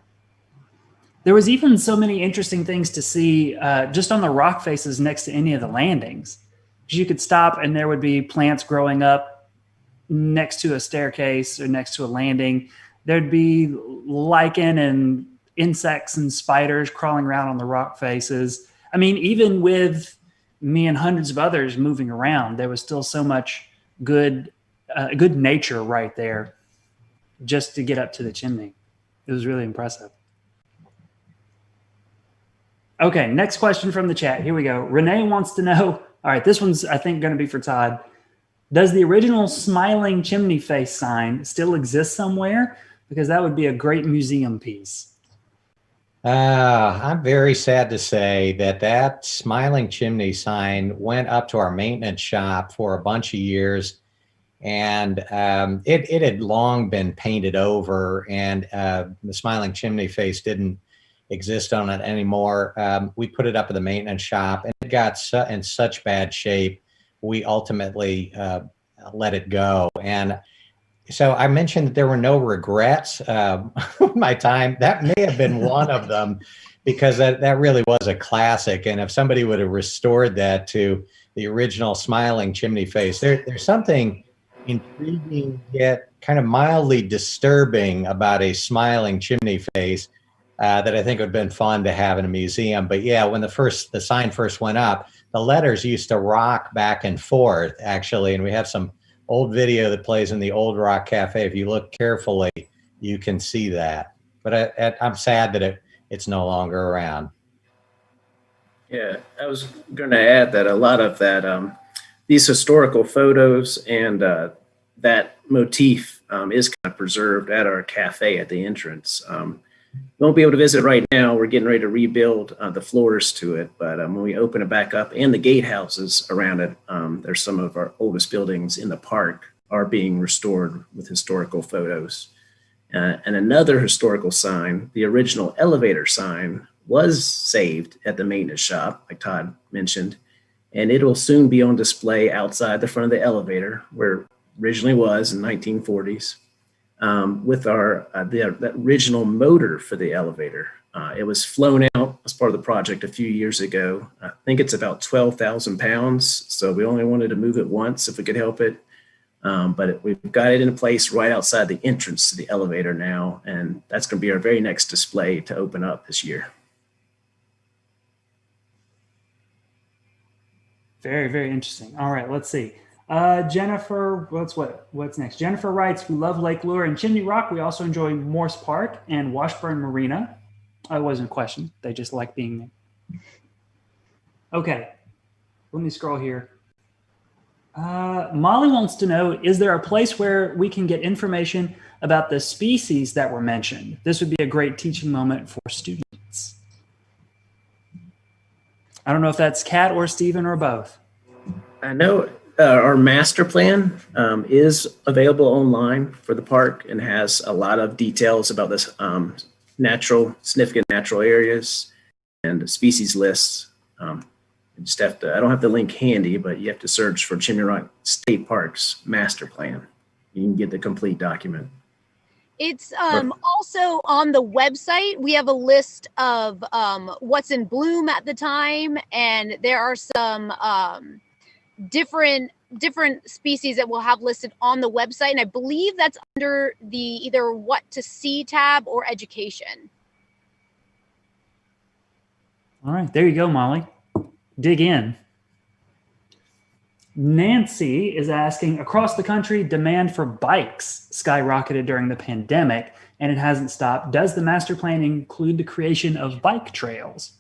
There was even so many interesting things to see just on the rock faces next to any of the landings. You could stop and there would be plants growing up next to a staircase or next to a landing. There'd be lichen and insects and spiders crawling around on the rock faces. I mean, even with me and hundreds of others moving around, there was still so much good nature right there just to get up to the chimney. It was really impressive. Okay, next question from the chat. Here we go. Renee wants to know, all right, this one's, I think, going to be for Todd. Does the original smiling chimney face sign still exist somewhere? Because that would be a great museum piece. I'm very sad to say that smiling chimney sign went up to our maintenance shop for a bunch of years, and it had long been painted over, and the smiling chimney face didn't exist on it anymore. We put it up at the maintenance shop, and it got in such bad shape, we ultimately let it go. And so I mentioned that there were no regrets my time. That may have been one of them, because that really was a classic. And if somebody would have restored that to the original smiling chimney face, there's something intriguing yet kind of mildly disturbing about a smiling chimney face that I think would have been fun to have in a museum. But yeah, when the sign first went up, the letters used to rock back and forth, actually. And we have some old video that plays in the Old Rock Cafe. If you look carefully, you can see that. But I'm sad that it's no longer around. Yeah, I was going to add that a lot of that, these historical photos and that motif is kind of preserved at our cafe at the entrance. We won't be able to visit right now. We're getting ready to rebuild the floors to it, but when we open it back up, and the gatehouses around it, there's some of our oldest buildings in the park are being restored with historical photos. And another historical sign, the original elevator sign, was saved at the maintenance shop, like Todd mentioned, and it will soon be on display outside the front of the elevator, where it originally was in 1940s. With the original motor for the elevator. It was flown out as part of the project a few years ago. I think it's about 12,000 pounds. So we only wanted to move it once if we could help it. But we've got it in place right outside the entrance to the elevator now. And that's going to be our very next display to open up this year. Very, very interesting. All right, let's see. Jennifer, what's next? Jennifer writes, we love Lake Lure and Chimney Rock. We also enjoy Morse Park and Washburn Marina. I wasn't questioned. They just like being there. Okay, let me scroll here. Molly wants to know, is there a place where we can get information about the species that were mentioned? This would be a great teaching moment for students. I don't know if that's Kat or Stephen or both. I know our master plan is available online for the park and has a lot of details about this significant natural areas and species lists. You just have to, I don't have the link handy, but you have to search for Chimney Rock State Parks master plan. You can get the complete document. It's also on the website. We have a list of what's in bloom at the time, and there are some different species that we'll have listed on the website, and I believe that's under the either what to see tab or education. All right, there you go, Molly. Dig in. Nancy is asking, across the country, demand for bikes skyrocketed during the pandemic, and it hasn't stopped. Does the master plan include the creation of bike trails?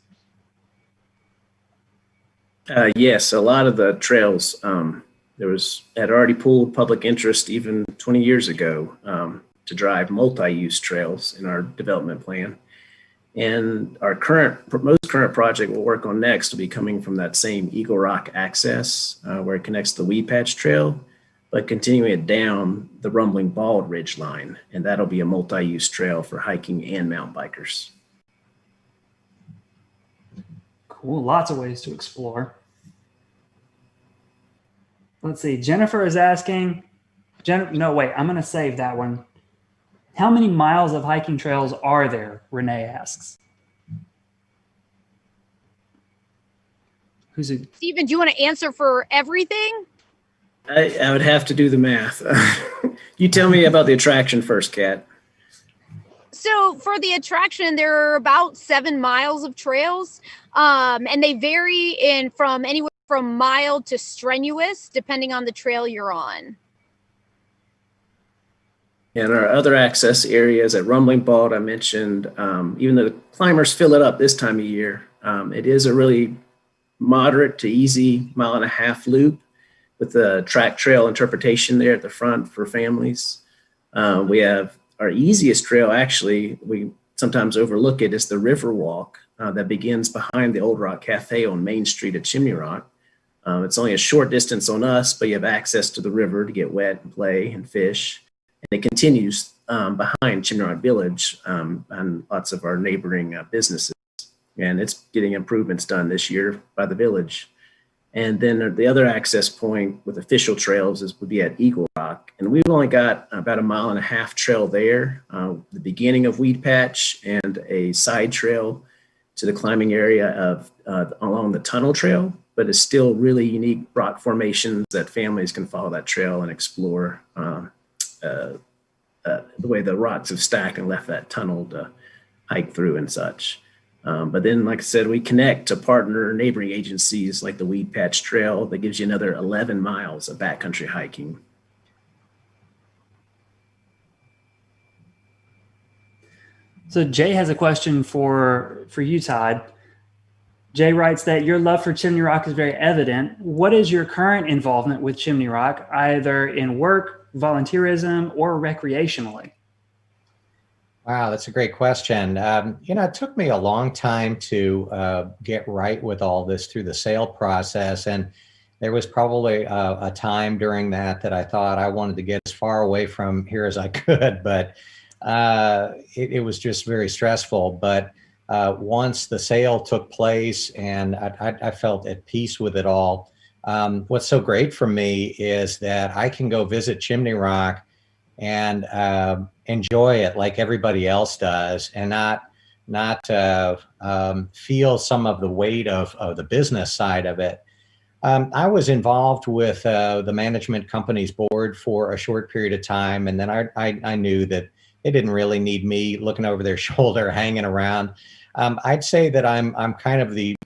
Yes, a lot of the trails had already pulled public interest even 20 years ago to drive multi-use trails in our development plan. And our most current project we'll work on next will be coming from that same Eagle Rock access where it connects the Weed Patch Trail, but continuing it down the Rumbling Bald Ridge line. And that'll be a multi-use trail for hiking and mountain bikers. Cool, lots of ways to explore. Let's see, Jennifer is asking, no, wait, I'm gonna save that one. How many miles of hiking trails are there? Renee asks. Who's it? Stephen, do you want to answer for everything? I would have to do the math. You tell me about the attraction first, Kat. So for the attraction, there are about 7 miles of trails, and they vary from anywhere from mild to strenuous, depending on the trail you're on. And our other access areas at Rumbling Bald, I mentioned, even though the climbers fill it up this time of year, it is a really moderate to easy 1.5 mile loop with the track trail interpretation there at the front for families. We have our easiest trail, actually, we sometimes overlook it, is the River Walk that begins behind the Old Rock Cafe on Main Street at Chimney Rock. It's only a short distance on us, but you have access to the river to get wet and play and fish. And it continues behind Chimney Rock Village and lots of our neighboring businesses. And it's getting improvements done this year by the village. And then the other access point with official trails would be at Eagle Rock. And we've only got about 1.5 mile trail there, the beginning of Weed Patch and a side trail to the climbing area of along the tunnel trail, but it's still really unique rock formations that families can follow that trail and explore the way the rocks have stacked and left that tunnel to hike through and such. But then, like I said, we connect to partner neighboring agencies like the Weed Patch Trail that gives you another 11 miles of backcountry hiking. So Jay has a question for you, Todd. Jay writes that your love for Chimney Rock is very evident. What is your current involvement with Chimney Rock, either in work, volunteerism, or recreationally? Wow, that's a great question. It took me a long time to get right with all this through the sale process. And there was probably a time during that I thought I wanted to get as far away from here as I could, but it was just very stressful. But once the sale took place and I felt at peace with it all, what's so great for me is that I can go visit Chimney Rock and enjoy it like everybody else does, and not feel some of the weight of the business side of it. I was involved with the management company's board for a short period of time, and then I knew that they didn't really need me looking over their shoulder, hanging around. I'd say that I'm kind of the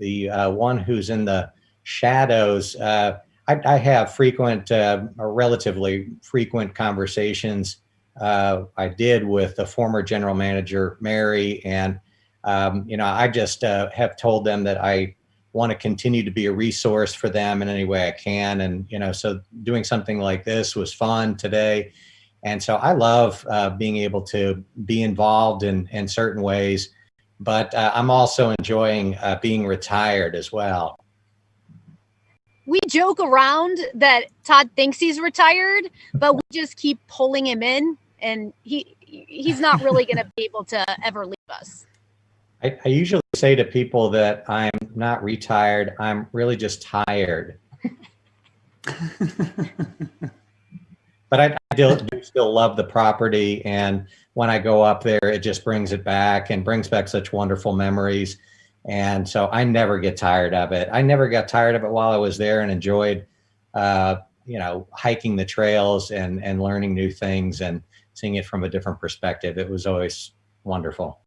one who's in the shadows. I have frequent or relatively frequent conversations I did with the former general manager, Mary, and I just have told them that I want to continue to be a resource for them in any way I can. And, so doing something like this was fun today. And so I love being able to be involved in certain ways, but I'm also enjoying being retired as well. We joke around that Todd thinks he's retired, but we just keep pulling him in, and he's not really going to be able to ever leave us. I usually say to people that I'm not retired, I'm really just tired. But I do still love the property, and when I go up there, it just brings it back and brings back such wonderful memories. And so I never get tired of it. I never got tired of it while I was there, and enjoyed, hiking the trails and learning new things and seeing it from a different perspective. It was always wonderful.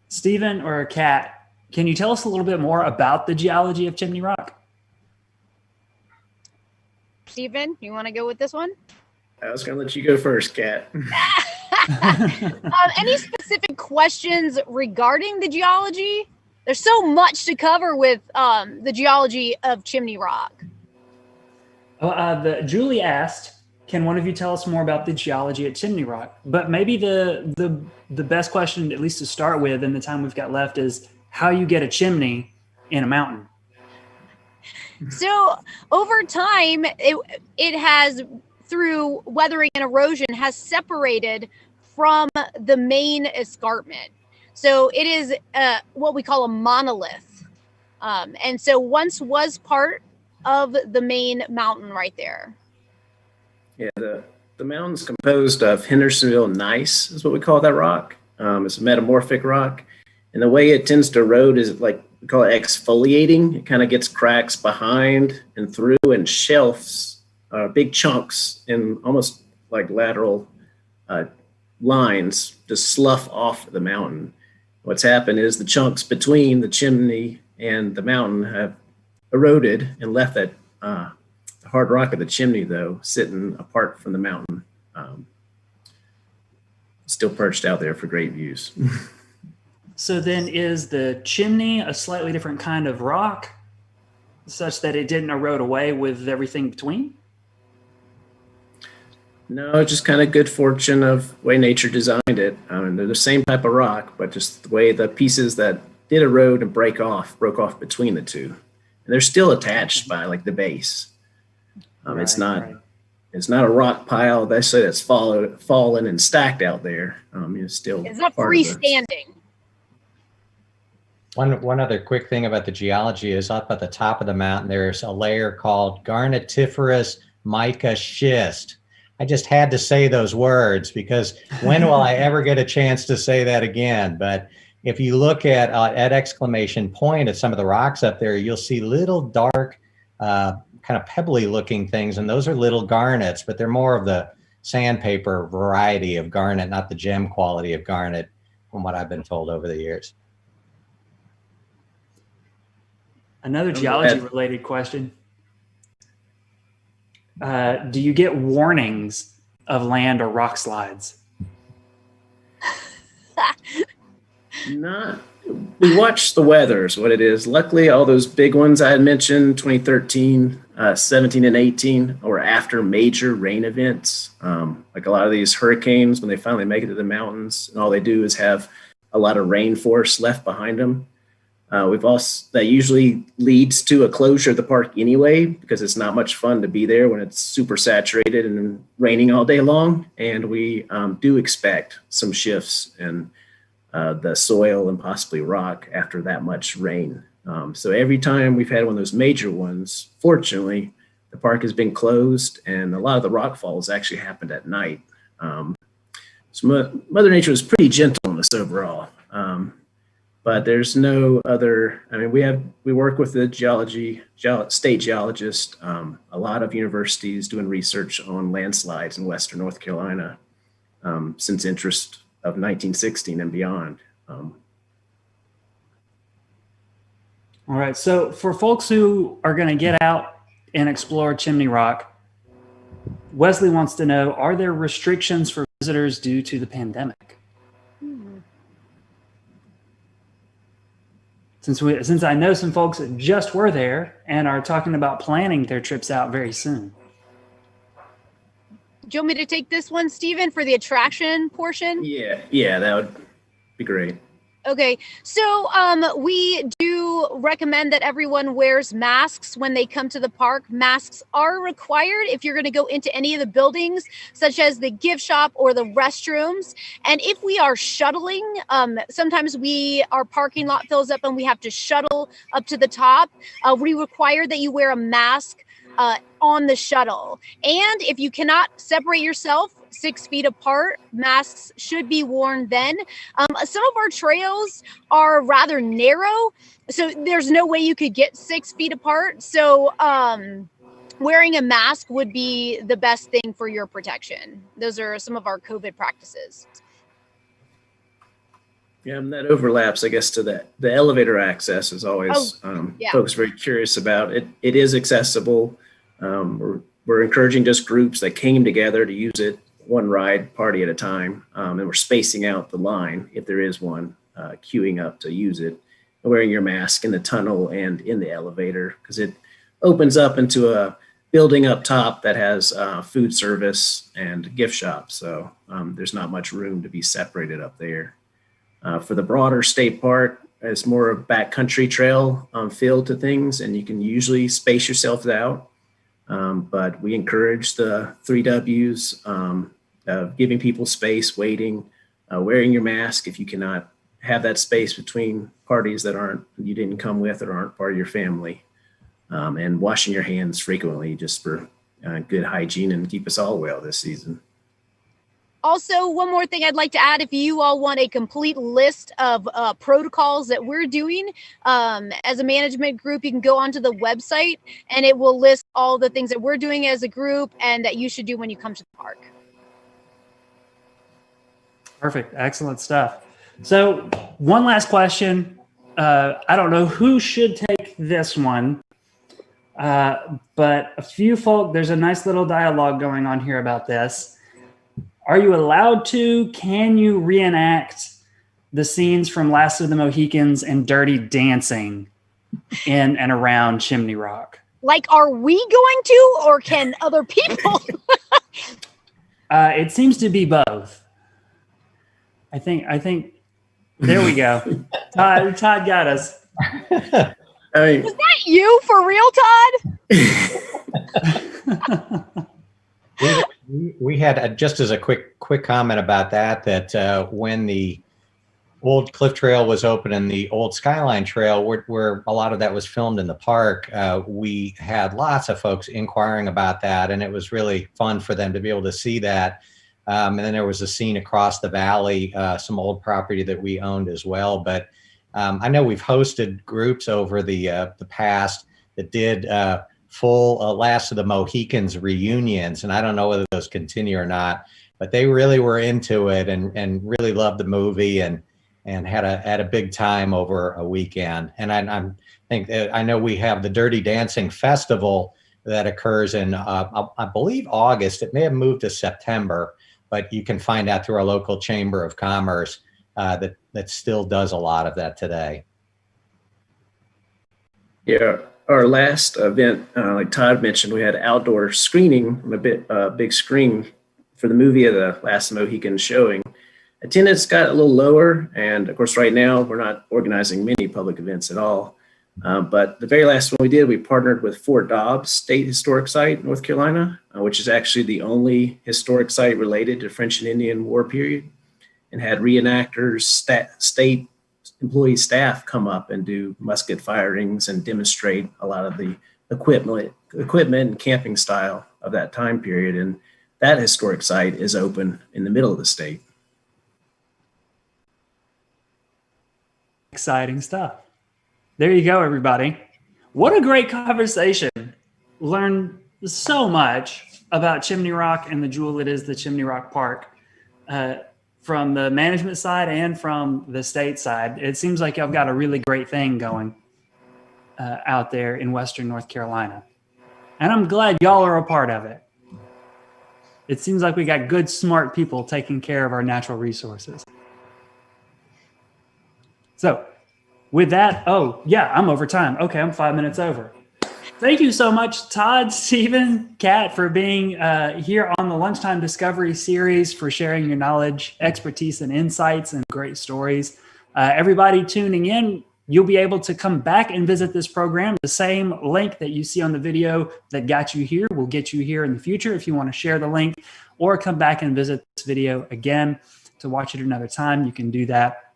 Stephen or Kat, can you tell us a little bit more about the geology of Chimney Rock? Stephen, you want to go with this one? I was going to let you go first, Kat. Any specific questions regarding the geology? There's so much to cover with the geology of Chimney Rock. Julie asked, can one of you tell us more about the geology at Chimney Rock? But maybe the best question, at least to start with in the time we've got left, is how you get a chimney in a mountain. So over time, it has, through weathering and erosion, has separated from the main escarpment. So it is what we call a monolith. And so once was part of the main mountain right there. Yeah, the mountain's composed of Hendersonville gneiss, is what we call that rock. It's a metamorphic rock. And the way it tends to erode is like, we call it exfoliating. It kind of gets cracks behind and through and shelves, big chunks in almost like lateral lines just slough off the mountain. What's happened is the chunks between the chimney and the mountain have eroded and left that the hard rock of the chimney, though, sitting apart from the mountain, still perched out there for great views. So then is the chimney a slightly different kind of rock such that it didn't erode away with everything between? No, just kind of good fortune of the way nature designed it. They're the same type of rock, but just the way the pieces that did erode and broke off between the two. And they're still attached by like the base. It's not a rock pile that's fallen and stacked out there. It's not freestanding. One other quick thing about the geology is up at the top of the mountain, there's a layer called garnetiferous mica schist. I just had to say those words because when will I ever get a chance to say that again? But if you look at exclamation point at some of the rocks up there, you'll see little dark, kind of pebbly looking things. And those are little garnets, but they're more of the sandpaper variety of garnet, not the gem quality of garnet, from what I've been told over the years. Another geology related question. Do you get warnings of land or rock slides? We watch the weather is what it is. Luckily, all those big ones I had mentioned, 2013, 17 and 18, or after major rain events. Like a lot of these hurricanes, when they finally make it to the mountains, and all they do is have a lot of rain force left behind them. That usually leads to a closure of the park anyway, because it's not much fun to be there when it's super saturated and raining all day long. And we do expect some shifts in the soil and possibly rock after that much rain. So every time we've had one of those major ones, fortunately, the park has been closed, and a lot of the rock falls actually happened at night. So Mother Nature was pretty gentle on us overall. But there's no other, we work with the state geologist, a lot of universities doing research on landslides in Western North Carolina since interest of 1916 and beyond. All right. So for folks who are going to get out and explore Chimney Rock, Wesley wants to know, are there restrictions for visitors due to the pandemic? Since I know some folks that just were there and are talking about planning their trips out very soon. Do you want me to take this one, Stephen, for the attraction portion? Yeah, that would be great. Okay, so we do recommend that everyone wears masks when they come to the park. Masks are required if you're going to go into any of the buildings, such as the gift shop or the restrooms. And if we are shuttling, sometimes our parking lot fills up and we have to shuttle up to the top. We require that you wear a mask on the shuttle. And if you cannot separate yourself 6 feet apart, masks should be worn then. Some of our trails are rather narrow, so there's no way you could get 6 feet apart. So wearing a mask would be the best thing for your protection. Those are some of our COVID practices. Yeah, and that overlaps, I guess, to the elevator access is always folks very curious about. It is accessible. We're encouraging just groups that came together to use it one ride party at a time. And we're spacing out the line, if there is one, queuing up to use it, and wearing your mask in the tunnel and in the elevator, because it opens up into a building up top that has food service and gift shops. So there's not much room to be separated up there. For the broader state park, it's more of backcountry trail feel to things, and you can usually space yourself out. But we encourage the 3 W's of giving people space, waiting, wearing your mask if you cannot have that space between parties that you didn't come with or aren't part of your family, and washing your hands frequently just for good hygiene and keep us all well this season. Also, one more thing I'd like to add, if you all want a complete list of protocols that we're doing as a management group, you can go onto the website and it will list all the things that we're doing as a group and that you should do when you come to the park. Perfect. Excellent stuff. So one last question. I don't know who should take this one, but a few folk, there's a nice little dialogue going on here about this. Are you allowed to? Can you reenact the scenes from Last of the Mohicans and Dirty Dancing in and around Chimney Rock? Like, are we going to, or can other people? It seems to be both. I think there we go. Todd got us. I mean, Was that you for real, Todd? We had, just as a quick comment about that when the old Cliff Trail was open and the old Skyline Trail, where a lot of that was filmed in the park, we had lots of folks inquiring about that, and it was really fun for them to be able to see that. And then there was a scene across the valley, some old property that we owned as well. But I know we've hosted groups over the past that did full Last of the Mohicans reunions, and I don't know whether those continue or not, but they really were into it and really loved the movie and had a big time over a weekend. And I know we have the Dirty Dancing Festival that occurs in I believe August. It may have moved to September, but you can find out through our local Chamber of Commerce that still does a lot of that today. Yeah, our last event, like Todd mentioned, we had outdoor screening on a big screen for the movie of the Last Mohican showing. Attendance got a little lower, and of course right now we're not organizing many public events at all. But the very last one we did, we partnered with Fort Dobbs State Historic Site, North Carolina, which is actually the only historic site related to French and Indian War period, and had reenactors, state employee staff come up and do musket firings and demonstrate a lot of the equipment and camping style of that time period. And that historic site is open in the middle of the state. Exciting stuff. There you go, everybody. What a great conversation. Learned so much about Chimney Rock and the jewel it is, the Chimney Rock Park, from the management side and from the state side. It seems like y'all got a really great thing going. out there in Western North Carolina. And I'm glad y'all are a part of it. It seems like we got good, smart people taking care of our natural resources. So with that, oh yeah, I'm over time. Okay, I'm 5 minutes over. Thank you so much, Todd, Stephen, Kat, for being here on the Lunchtime Discovery series, for sharing your knowledge, expertise, and insights and great stories. Everybody tuning in, you'll be able to come back and visit this program. The same link that you see on the video that got you here will get you here in the future if you want to share the link, or come back and visit this video again to watch it another time. You can do that.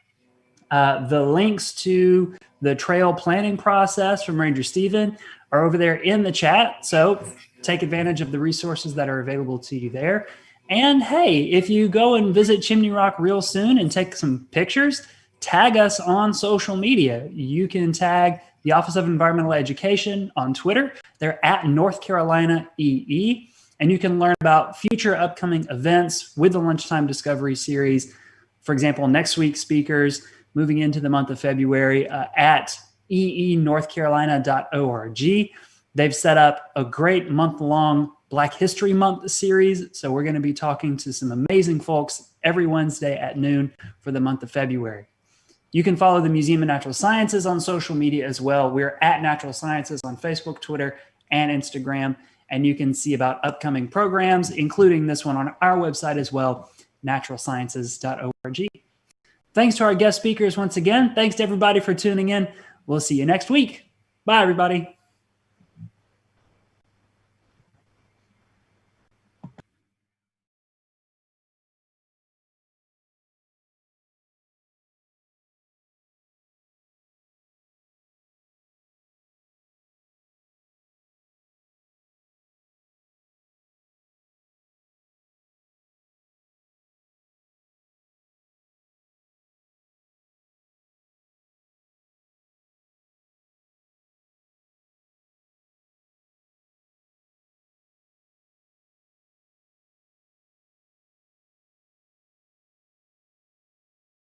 The links to the trail planning process from Ranger Stephen are over there in the chat. So take advantage of the resources that are available to you there. And hey, if you go and visit Chimney Rock real soon and take some pictures, tag us on social media. You can tag the Office of Environmental Education on Twitter. They're at North Carolina EE. And you can learn about future upcoming events with the Lunchtime Discovery series. For example, next week's speakers moving into the month of February at eenorthcarolina.org. They've set up a great month-long Black History Month series. So we're going to be talking to some amazing folks every Wednesday at noon for the month of February. You can follow the Museum of Natural Sciences on social media as well. We're at Natural Sciences on Facebook, Twitter, and Instagram. And you can see about upcoming programs, including this one on our website as well, naturalsciences.org. Thanks to our guest speakers once again. Thanks to everybody for tuning in. We'll see you next week. Bye, everybody.